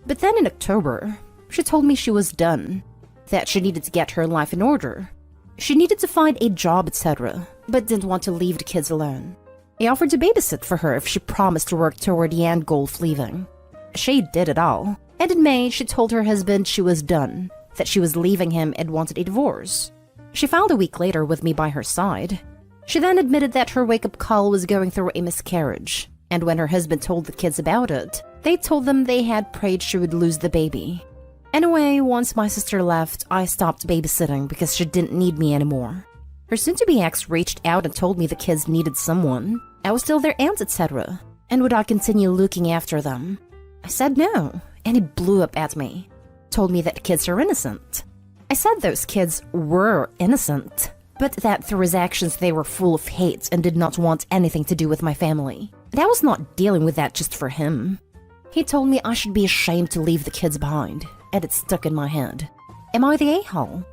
Speaker 1: But then in October, she told me she was done, that she needed to get her life in order. She needed to find a job, etc., but didn't want to leave the kids alone. I offered to babysit for her if she promised to work toward the end goal of leaving. She did it all, and in May she told her husband she was done, that she was leaving him and wanted a divorce. She filed a week later with me by her side. She then admitted that her wake-up call was going through a miscarriage, and when her husband told the kids about it, they told them they had prayed she would lose the baby. Anyway, once my sister left, I stopped babysitting because she didn't need me anymore. Her soon-to-be ex reached out and told me the kids needed someone. I was still their aunt, etc. And would I continue looking after them? I said no, and he blew up at me. Told me that the kids are innocent. I said those kids were innocent, but that through his actions they were full of hate and did not want anything to do with my family. And I was not dealing with that just for him. He told me I should be ashamed to leave the kids behind, and it stuck in my head. Am I the a-hole?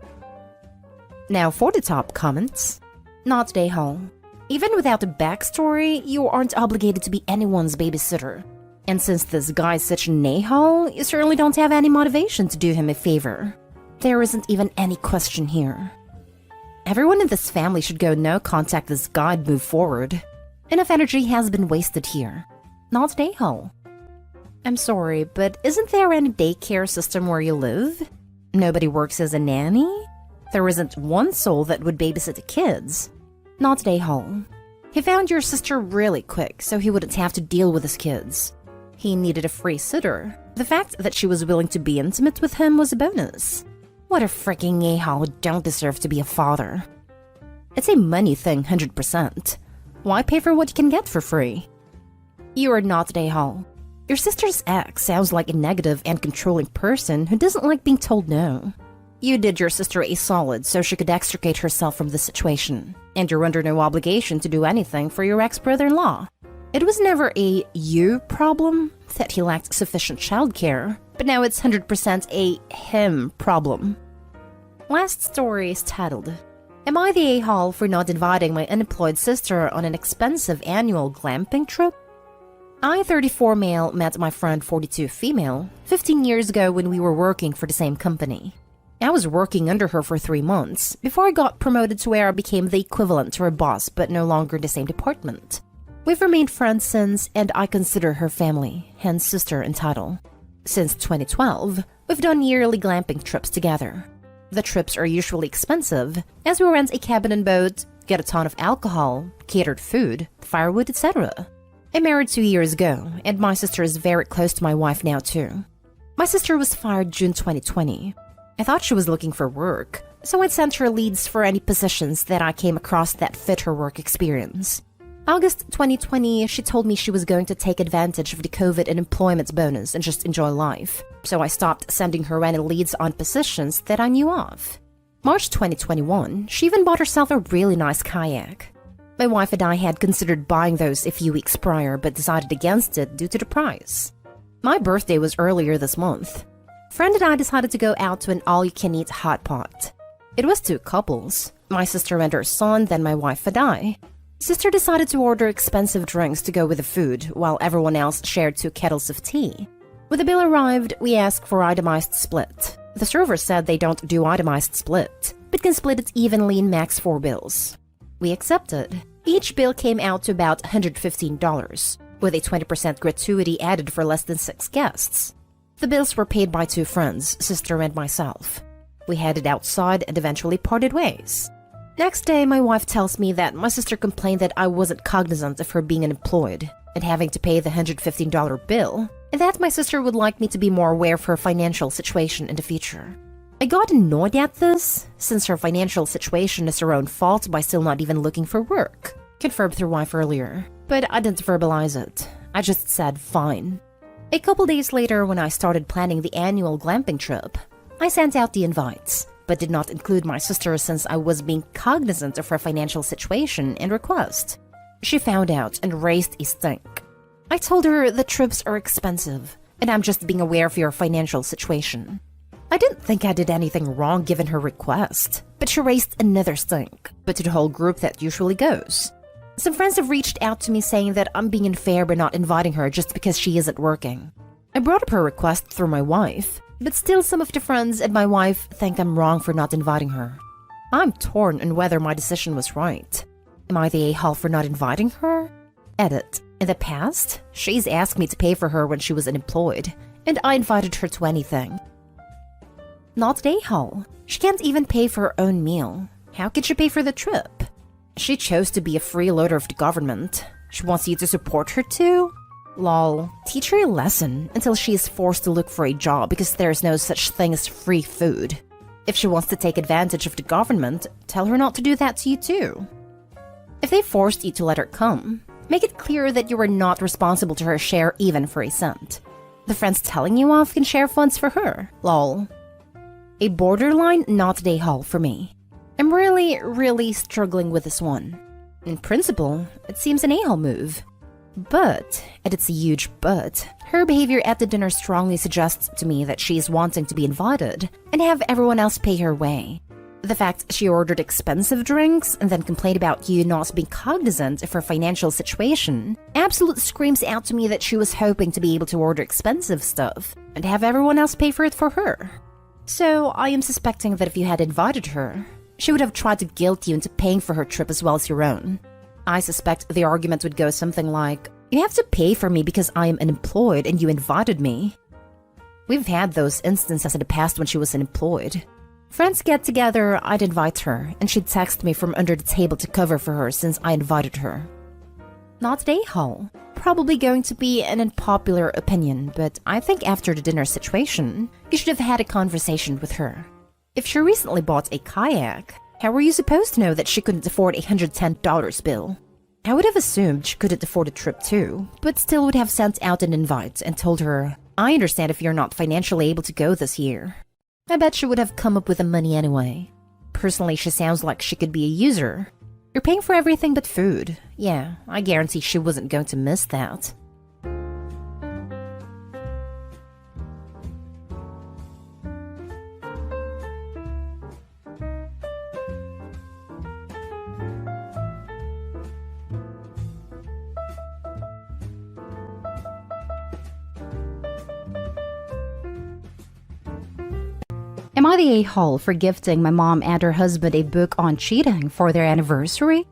Speaker 1: Now for the top comments. Not the a-hole. Even without a backstory, you aren't obligated to be anyone's babysitter. And since this guy's such an a-hole, you certainly don't have any motivation to do him a favor. There isn't even any question here. Everyone in this family should go no contact this guy and move forward. Enough energy has been wasted here. Not the a-hole. I'm sorry, but isn't there any daycare system where you live? Nobody works as a nanny? There isn't one soul that would babysit the kids. Not the a-hole. He found your sister really quick, so he wouldn't have to deal with his kids. He needed a free sitter. The fact that she was willing to be intimate with him was a bonus. What a freaking a-hole who don't deserve to be a father. It's a money thing, 100%. Why pay for what you can get for free? You are not the a-hole. Your sister's ex sounds like a negative and controlling person who doesn't like being told no. You did your sister a solid so she could extricate herself from the situation, and you're under no obligation to do anything for your ex-brother-in-law. It was never a you problem that he lacked sufficient childcare, but now it's 100% a him problem. Last story is titled, Am I the a-hole for not inviting my unemployed sister on an expensive annual glamping trip? I, 34 male, met my friend 42 female 15 years ago when we were working for the same company. I was working under her for 3 months before I got promoted to where I became the equivalent to her boss but no longer in the same department. We've remained friends since, and I consider her family, hence sister in title. Since 2012, we've done yearly glamping trips together. The trips are usually expensive, as we rent a cabin and boat, get a ton of alcohol, catered food, firewood, etc. I married 2 years ago, and my sister is very close to my wife now too. My sister was fired June 2020. I thought she was looking for work, so I'd sent her leads for any positions that I came across that fit her work experience.
Speaker 2: August 2020, she told me she was going to take advantage of the COVID unemployment bonus and just enjoy life. So I stopped sending her any leads on positions that I knew of. March 2021, she even bought herself a really nice kayak. My wife and I had considered buying those a few weeks prior but decided against it due to the price. My birthday was earlier this month. Friend and I decided to go out to an all-you-can-eat hot pot. It was 2 couples, my sister and her son, then my wife and I. Sister decided to order expensive drinks to go with the food, while everyone else shared 2 kettles of tea. When the bill arrived, we asked for itemized split. The server said they don't do itemized split, but can split it evenly in max 4 bills. We accepted. Each bill came out to about $115, with a 20% gratuity added for less than 6 guests. The bills were paid by 2 friends, sister and myself. We headed outside and eventually parted ways. Next day, my wife tells me that my sister complained that I wasn't cognizant of her being unemployed and having to pay the $115 bill, and that my sister would like me to be more aware of her financial situation in the future. I got annoyed at this, since her financial situation is her own fault by still not even looking for work, confirmed her wife earlier, but I didn't verbalize it. I just said fine. A couple days later, when I started planning the annual glamping trip, I sent out the invites, but did not include my sister since I was being cognizant of her financial situation and request. She found out and raised a stink. I told her the trips are expensive, and I'm just being aware of your financial situation. I didn't think I did anything wrong given her request, but she raised another stink, but to the whole group that usually goes. Some friends have reached out to me saying that I'm being unfair by not inviting her just because she isn't working. I brought up her request through my wife, but still some of the friends and my wife think I'm wrong for not inviting her. I'm torn on whether my decision was right. Am I the a-hole for not inviting her? Edit. In the past, she's asked me to pay for her when she was unemployed, and I invited her to anything. Not an a-hole. She can't even pay for her own meal. How could she pay for the trip? She chose to be a freeloader of the government. She wants you to support her too? Lol. Teach her a lesson until she is forced to look for a job because there is no such thing as free food. If she wants to take advantage of the government, tell her not to do that to you too. If they forced you to let her come, make it clear that you are not responsible to her share even for a cent. The friends telling you off can share funds for her. Lol. A borderline not a haul for me. I'm really struggling with this one. In principle, it seems an a-hole move. But, and it's a huge but, her behavior at the dinner strongly suggests to me that she's wanting to be invited and have everyone else pay her way. The fact she ordered expensive drinks and then complained about you not being cognizant of her financial situation absolutely screams out to me that she was hoping to be able to order expensive stuff and have everyone else pay for it for her. So I am suspecting that if you had invited her, she would have tried to guilt you into paying for her trip as well as your own. I suspect the argument would go something like, you have to pay for me because I am unemployed and you invited me. We've had those instances in the past when she was unemployed. Friends get together, I'd invite her, and she'd text me from under the table to cover for her since I invited her. Not an a-hole. Probably going to be an unpopular opinion, but I think after the dinner situation, you should have had a conversation with her. If she recently bought a kayak, how were you supposed to know that she couldn't afford a $110 bill? I would have assumed she couldn't afford a trip too, but still would have sent out an invite and told her, I understand if you're not financially able to go this year. I bet she would have come up with the money anyway. Personally, she sounds like she could be a user. You're paying for everything but food. Yeah, I guarantee she wasn't going to miss that.
Speaker 1: Am I the a-hole for gifting my mom and her husband a book on cheating for their anniversary?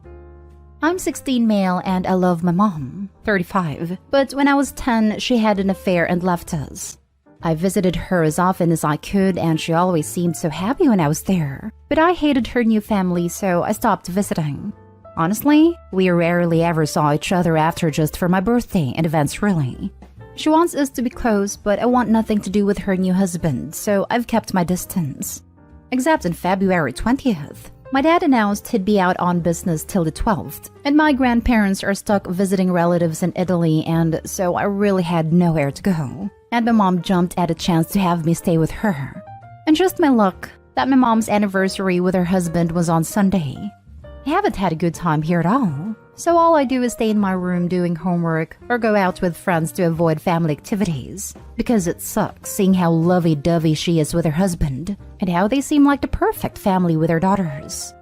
Speaker 1: I'm 16 male and I love my mom, 35, but when I was 10, she had an affair and left us. I visited her as often as I could and she always seemed so happy when I was there, but I hated her new family so I stopped visiting. Honestly, we rarely ever saw each other after just for my birthday and events really. She wants us to be close, but I want nothing to do with her new husband, so I've kept my distance. Except on February 20th. My dad announced he'd be out on business till the 12th, and my grandparents are stuck visiting relatives in Italy, and so I really had nowhere to go. And my mom jumped at a chance to have me stay with her. And just my luck that my mom's anniversary with her husband was on Sunday. I haven't had a good time here at all, so all I do is stay in my room doing homework or go out with friends to avoid family activities, because it sucks seeing how lovey-dovey she is with her husband and how they seem like the perfect family with their daughters.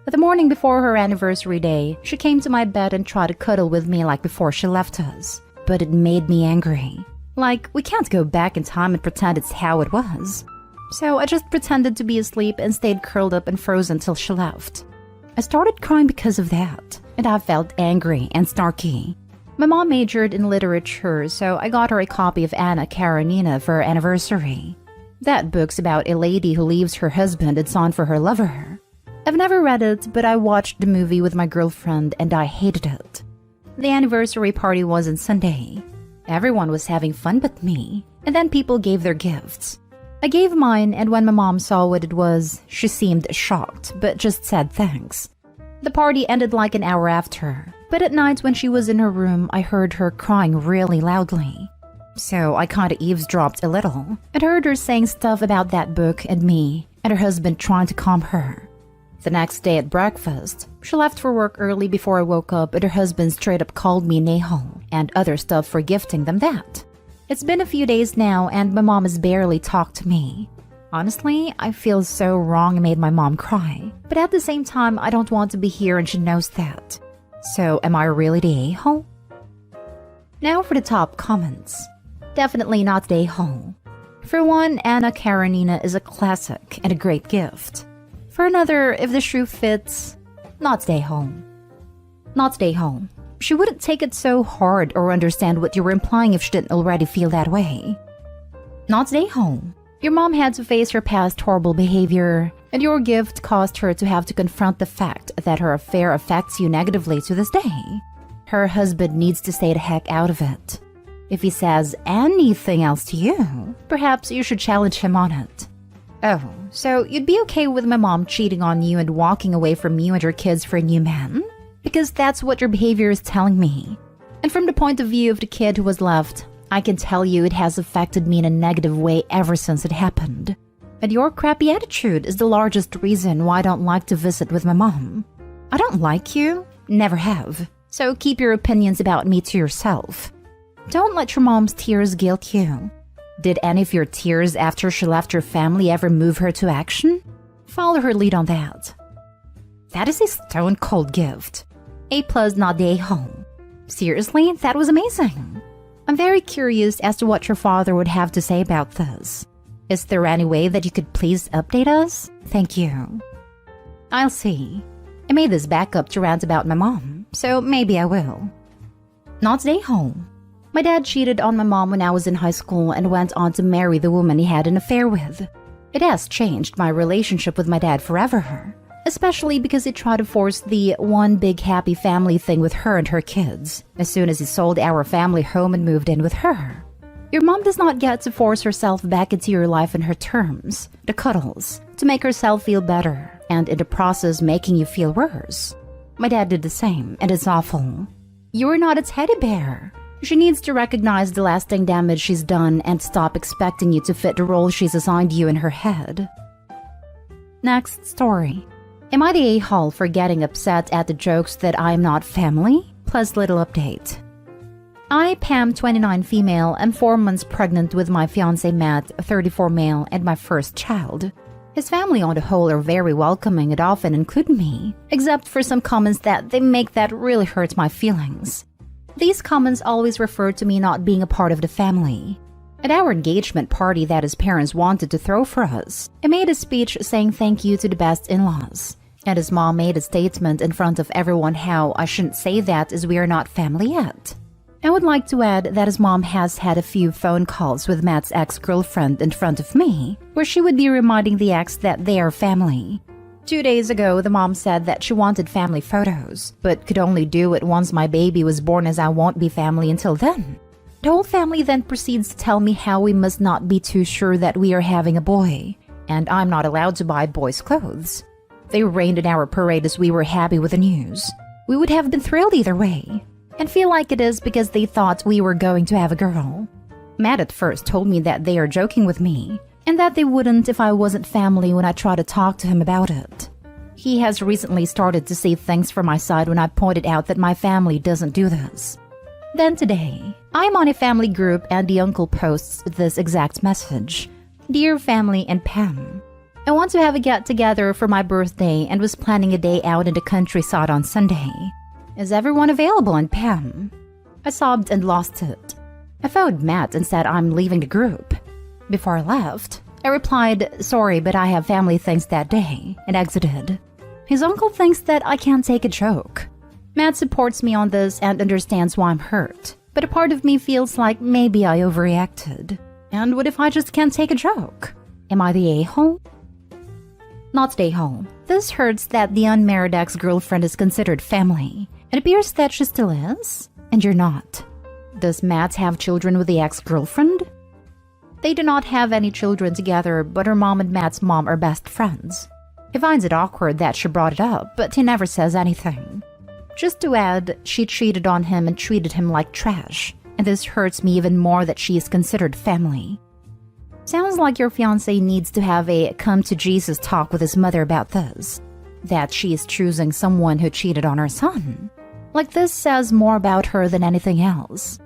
Speaker 1: But the morning before her anniversary day, she came to my bed and tried to cuddle with me like before she left us, but it made me angry. Like, we can't go back in time and pretend it's how it was. So I just pretended to be asleep and stayed curled up and frozen till she left. I started crying because of that, and I felt angry and snarky. My mom majored in literature, so I got her a copy of Anna Karenina for her anniversary. That book's about a lady who leaves her husband and on for her lover. I've never read it, but I watched the movie with my girlfriend and I hated it. The anniversary party was on Sunday. Everyone was having fun but me, and then people gave their gifts. I gave mine, and when my mom saw what it was, she seemed shocked, but just said thanks. The party ended like an hour after, but at night when she was in her room, I heard her crying really loudly. So I kinda eavesdropped a little, and heard her saying stuff about that book and me, and her husband trying to calm her. The next day at breakfast, she left for work early before I woke up, and her husband straight up called me Neho, and other stuff for gifting them that. It's been a few days now, and my mom has barely talked to me. Honestly, I feel so wrong I made my mom cry, but at the same time, I don't want to be here and she knows that. So, am I really the a-hole? Now for the top comments. Definitely not the a-hole. For one, Anna Karenina is a classic and a great gift. For another, if the shoe fits, not the a-hole. Not the a-hole. She wouldn't take it so hard or understand what you were implying if she didn't already feel that way. Not the a-hole. Your mom had to face her past horrible behavior, and your gift caused her to have to confront the fact that her affair affects you negatively to this day. Her husband needs to stay the heck out of it. If he says anything else to you, perhaps you should challenge him on it. Oh, so you'd be okay with my mom cheating on you and walking away from you and your kids for a new man? Because that's what your behavior is telling me. And from the point of view of the kid who was left, I can tell you it has affected me in a negative way ever since it happened. And your crappy attitude is the largest reason why I don't like to visit with my mom. I don't like you, never have. So keep your opinions about me to yourself. Don't let your mom's tears guilt you. Did any of your tears after she left your family ever move her to action? Follow her lead on that. That is a stone-cold gift. A+, not the a-hole. Seriously, that was amazing. I'm very curious as to what your father would have to say about this. Is there any way that you could please update us? Thank you. I'll see. I made this backup to rant about my mom, so maybe I will. Not the a-hole. My dad cheated on my mom when I was in high school and went on to marry the woman he had an affair with. It has changed my relationship with my dad forever. Especially because he tried to force the one big happy family thing with her and her kids, as soon as he sold our family home and moved in with her. Your mom does not get to force herself back into your life in her terms, the cuddles, to make herself feel better, and in the process making you feel worse. My dad did the same, and it's awful. You're not a teddy bear. She needs to recognize the lasting damage she's done and stop expecting you to fit the role she's assigned you in her head. Next story. Am I the a-hole for getting upset at the jokes that I'm not family? Plus little update. I, Pam, 29 female, am 4 months pregnant with my fiancé Matt, 34 male, and my first child. His family on the whole are very welcoming and often include me, except for some comments that they make that really hurt my feelings. These comments always refer to me not being a part of the family. At our engagement party that his parents wanted to throw for us, I made a speech saying thank you to the best in-laws. And his mom made a statement in front of everyone how I shouldn't say that as we are not family yet. I would like to add that his mom has had a few phone calls with Matt's ex-girlfriend in front of me, where she would be reminding the ex that they are family. 2 days ago, the mom said that she wanted family photos, but could only do it once my baby was born as I won't be family until then. The whole family then proceeds to tell me how we must not be too sure that we are having a boy, and I'm not allowed to buy boys' clothes. They rained on our parade as we were happy with the news. We would have been thrilled either way, and feel like it is because they thought we were going to have a girl. Matt at first told me that they are joking with me, and that they wouldn't if I wasn't family when I tried to talk to him about it. He has recently started to see things from my side when I pointed out that my family doesn't do this. Then today, I'm on a family group and the uncle posts this exact message. Dear family and Pam, I want to have a get-together for my birthday and was planning a day out in the countryside on Sunday. Is everyone available? And Pam? I sobbed and lost it. I phoned Matt and said I'm leaving the group. Before I left, I replied, sorry, but I have family things that day, and exited. His uncle thinks that I can't take a joke. Matt supports me on this and understands why I'm hurt, but a part of me feels like maybe I overreacted. And what if I just can't take a joke? Am I the a-hole? Not the a-hole. This hurts that the unmarried ex-girlfriend is considered family. It appears that she still is, and you're not. Does Matt have children with the ex-girlfriend? They do not have any children together, but her mom and Matt's mom are best friends. He finds it awkward that she brought it up, but he never says anything. Just to add, she cheated on him and treated him like trash, and this hurts me even more that she is considered family. Sounds like your fiancé needs to have a come-to-Jesus talk with his mother about this. That she is choosing someone who cheated on her son. Like this says more about her than anything else.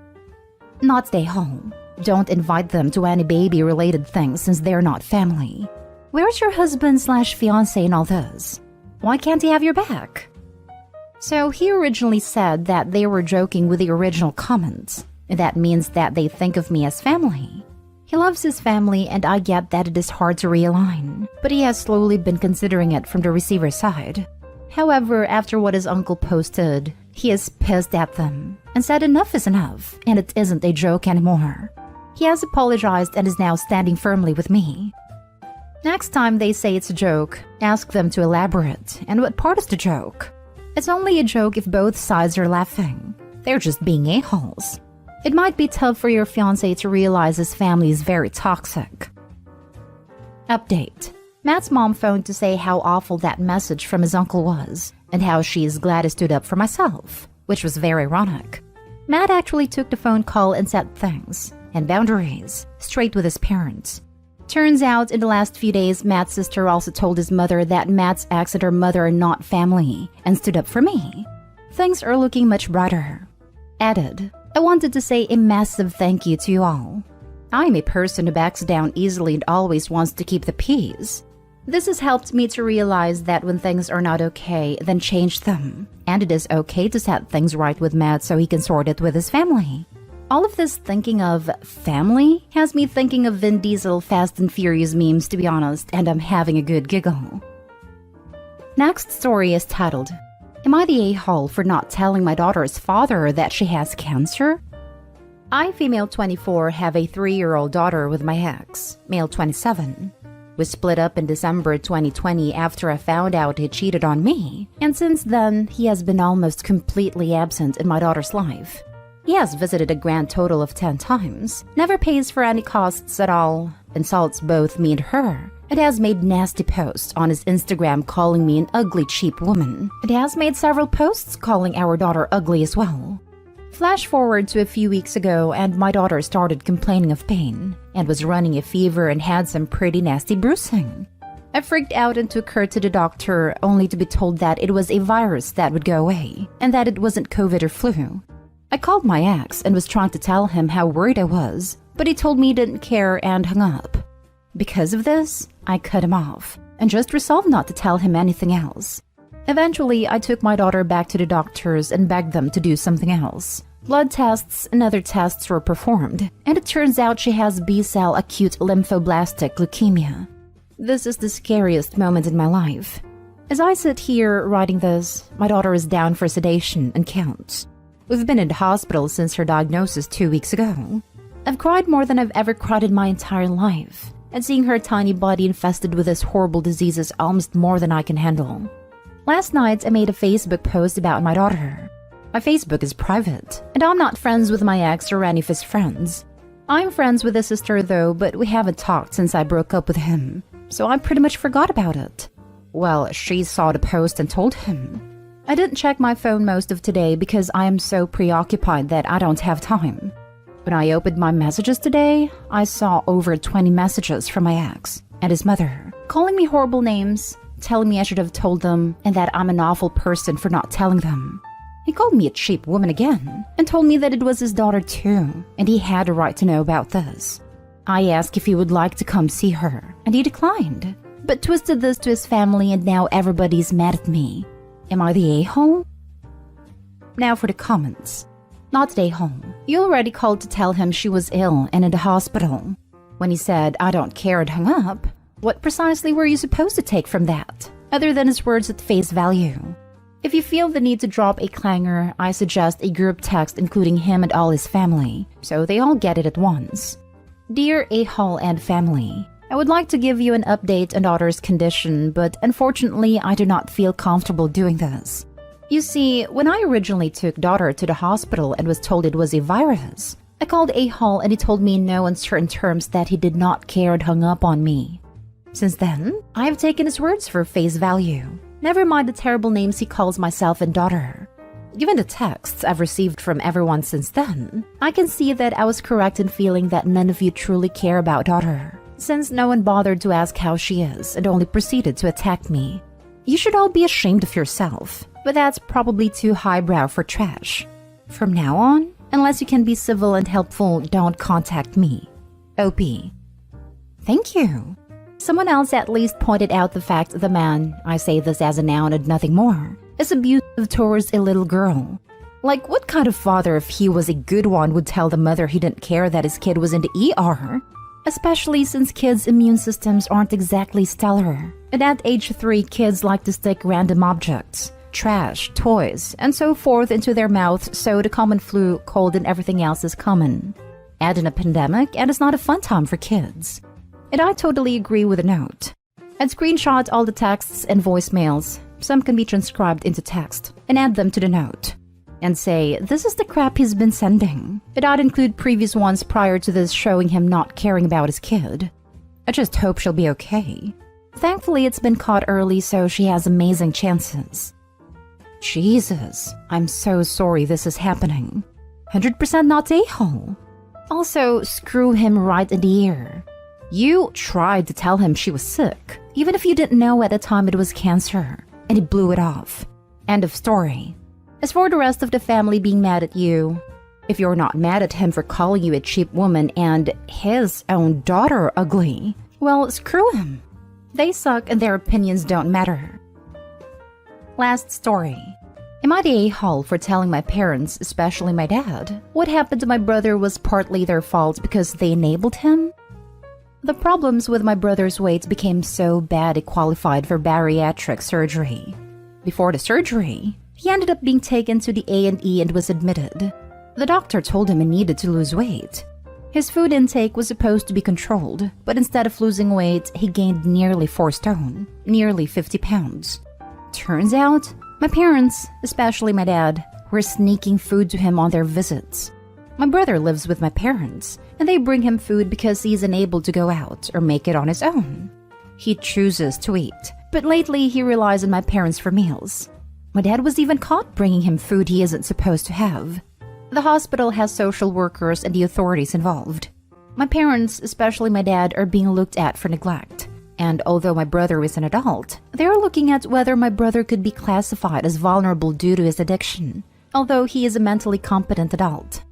Speaker 1: Not stay home. Don't invite them to any baby-related things since they're not family. Where's your husband/fiancé in all this? Why can't he have your back? So he originally said that they were joking with the original comments. That means that they think of me as family. He loves his family, and I get that it is hard to realign, but he has slowly been considering it from the receiver's side. However, after what his uncle posted, he is pissed at them and said enough is enough, and it isn't a joke anymore. He has apologized and is now standing firmly with me. Next time they say it's a joke, ask them to elaborate, and what part is the joke? It's only a joke if both sides are laughing. They're just being a-holes. It might be tough for your fiancé to realize his family is very toxic. Update. Matt's mom phoned to say how awful that message from his uncle was, and how she is glad I stood up for myself, which was very ironic. Matt actually took the phone call and set things, and boundaries, straight with his parents. Turns out, in the last few days, Matt's sister also told his mother that Matt's ex and her mother are not family, and stood up for me. Things are looking much brighter. Added, I wanted to say a massive thank you to you all. I'm a person who backs down easily and always wants to keep the peace. This has helped me to realize that when things are not okay, then change them. And it is okay to set things right with Matt so he can sort it with his family. All of this thinking of family has me thinking of Vin Diesel Fast and Furious memes, to be honest, and I'm having a good giggle. Next story is titled, Am I the a-hole for not telling my daughter's father that she has cancer? I, female 24, have a 3-year-old daughter with my ex, male 27. We split up in December 2020 after I found out he cheated on me, and since then, he has been almost completely absent in my daughter's life. He has visited a grand total of 10 times, never pays for any costs at all, insults both me and her. It has made nasty posts on his Instagram calling me an ugly, cheap woman. It has made several posts calling our daughter ugly as well. Flash forward to a few weeks ago and my daughter started complaining of pain and was running a fever and had some pretty nasty bruising. I freaked out and took her to the doctor only to be told that it was a virus that would go away and that it wasn't COVID or flu. I called my ex and was trying to tell him how worried I was, but he told me he didn't care and hung up. Because of this, I cut him off and just resolved not to tell him anything else. Eventually, I took my daughter back to the doctors and begged them to do something else. Blood tests and other tests were performed, and it turns out she has B-cell acute lymphoblastic leukemia. This is the scariest moment in my life. As I sit here writing this, my daughter is down for sedation and counts. We've been in the hospital since her diagnosis 2 weeks ago. I've cried more than I've ever cried in my entire life, and seeing her tiny body infested with this horrible disease is almost more than I can handle. Last night, I made a Facebook post about my daughter. My Facebook is private, and I'm not friends with my ex or any of his friends. I'm friends with his sister though, but we haven't talked since I broke up with him, so I pretty much forgot about it. Well, she saw the post and told him. I didn't check my phone most of today because I am so preoccupied that I don't have time. When I opened my messages today, I saw over 20 messages from my ex and his mother, calling me horrible names, telling me I should have told them, and that I'm an awful person for not telling them. He called me a cheap woman again, and told me that it was his daughter too, and he had a right to know about this. I asked if he would like to come see her, and he declined, but twisted this to his family, and now everybody's mad at me. Am I the a-hole? Now for the comments. Not the a-hole. You already called to tell him she was ill and in the hospital. When he said, "I don't care," and hung up, what precisely were you supposed to take from that, other than his words at face value? If you feel the need to drop a clanger, I suggest a group text including him and all his family, so they all get it at once. Dear A-Hall and family, I would like to give you an update on daughter's condition, but unfortunately I do not feel comfortable doing this. You see, when I originally took daughter to the hospital and was told it was a virus, I called A-Hall and he told me in no uncertain terms that he did not care and hung up on me. Since then, I have taken his words for face value. Never mind the terrible names he calls myself and daughter. Given the texts I've received from everyone since then, I can see that I was correct in feeling that none of you truly care about daughter, since no one bothered to ask how she is and only proceeded to attack me. You should all be ashamed of yourself, but that's probably too highbrow for trash. From now on, unless you can be civil and helpful, don't contact me. OP. Thank you. Someone else at least pointed out the fact the man, I say this as a noun and nothing more, is abusive towards a little girl. Like, what kind of father, if he was a good one, would tell the mother he didn't care that his kid was in the ER? Especially since kids' immune systems aren't exactly stellar. And at age 3, kids like to stick random objects, trash, toys, and so forth into their mouths, so the common flu, cold, and everything else is common. Add in a pandemic, and it's not a fun time for kids. And I totally agree with the note. I'd screenshot all the texts and voicemails, some can be transcribed into text, and add them to the note. And say, this is the crap he's been sending. And I'd include previous ones prior to this showing him not caring about his kid. I just hope she'll be okay. Thankfully, it's been caught early, so she has amazing chances. Jesus, I'm so sorry this is happening. 100% not a-hole. Also, screw him right in the ear. You tried to tell him she was sick, even if you didn't know at the time it was cancer, and he blew it off. End of story. As for the rest of the family being mad at you, if you're not mad at him for calling you a cheap woman and his own daughter ugly, well, screw him. They suck and their opinions don't matter. Last story. Am I the a-hole for telling my parents, especially my dad, what happened to my brother was partly their fault because they enabled him? The problems with my brother's weight became so bad it qualified for bariatric surgery. Before the surgery, he ended up being taken to the A&E and was admitted. The doctor told him he needed to lose weight. His food intake was supposed to be controlled, but instead of losing weight, he gained nearly 4 stone, nearly 50 pounds. Turns out, my parents, especially my dad, were sneaking food to him on their visits. My brother lives with my parents, and they bring him food because he's unable to go out or make it on his own. He chooses to eat, but lately he relies on my parents for meals. My dad was even caught bringing him food he isn't supposed to have. The hospital has social workers and the authorities involved. My parents, especially my dad, are being looked at for neglect. And although my brother is an adult, they are looking at whether my brother could be classified as vulnerable due to his addiction, although he is a mentally competent adult.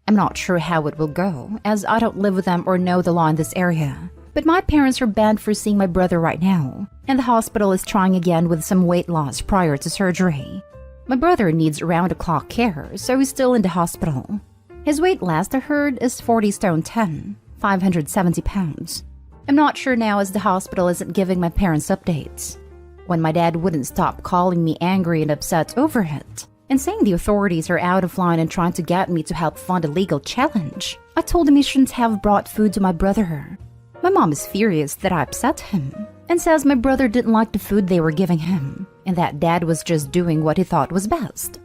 Speaker 1: I'm not sure how it will go, as I don't live with them or know the law in this area. But my parents are banned for seeing my brother right now, and the hospital is trying again with some weight loss prior to surgery. My brother needs round-the-clock care, so he's still in the hospital. His weight last I heard is 40 stone 10, 570 pounds. I'm not sure now as the hospital isn't giving my parents updates. When my dad wouldn't stop calling me angry and upset over it, and saying the authorities are out of line and trying to get me to help fund a legal challenge, I told him he shouldn't have brought food to my brother. My mom is furious that I upset him, and says my brother didn't like the food they were giving him, and that dad was just doing what he thought was best.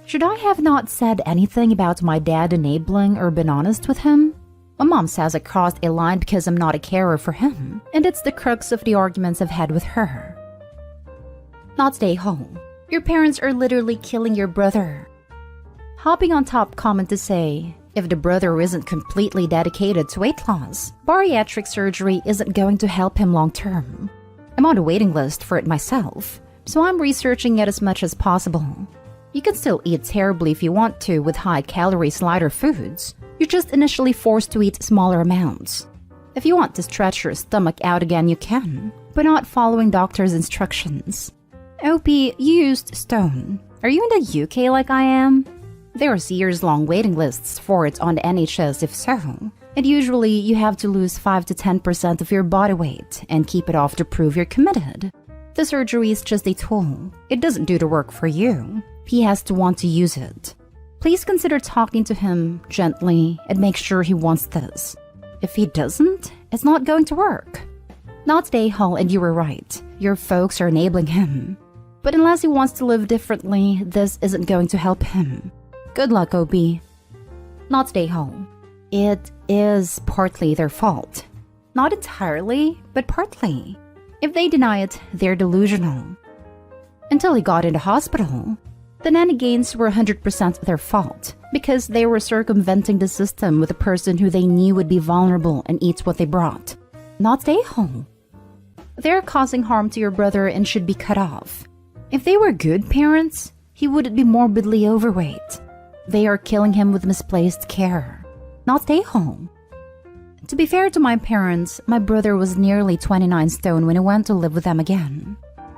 Speaker 1: Should I have not said anything about my dad enabling or been honest with him? My mom says I crossed a line because I'm not a carer for him, and it's the crux of the arguments I've had with her. Not stay home. Your parents are literally killing your brother. Hopping on top comment to say, if the brother isn't completely dedicated to weight loss, bariatric surgery isn't going to help him long term. I'm on a waiting list for it myself, so I'm researching it as much as possible. You can still eat terribly if you want to with high-calorie lighter foods. You're just initially forced to eat smaller amounts. If you want to stretch your stomach out again, you can, but not following doctor's instructions. OP, you used stone. Are you in the UK like I am? There's years-long waiting lists for it on the NHS if so, and usually you have to lose 5 to 10% of your body weight and keep it off to prove you're committed. The surgery is just a tool. It doesn't do the work for you. He has to want to use it. Please consider talking to him gently and make sure he wants this. If he doesn't, it's not going to work. Not stay home, and you were right. Your folks are enabling him. But unless he wants to live differently, this isn't going to help him. Good luck, OB. Not stay home. It is partly their fault. Not entirely, but partly. If they deny it, they're delusional. Until he got into hospital, the nanny gains were 100% their fault because they were circumventing the system with a person who they knew would be vulnerable and eats what they brought. Not stay home. They're causing harm to your brother and should be cut off. If they were good parents, he wouldn't be morbidly overweight. They are killing him with misplaced care. Not stay home. To be fair to my parents, my brother was nearly 29 stone when he went to live with them again.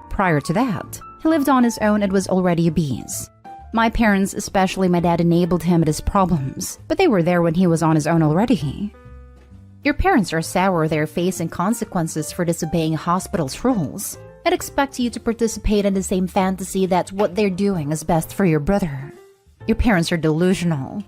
Speaker 1: Prior to that, he lived on his own and was already obese. My parents, especially my dad, enabled him at his problems, but they were there when he was on his own already. Your parents are sour. They're facing consequences for disobeying hospital's rules and expect you to participate in the same fantasy that what they're doing is best for your brother. Your parents are delusional.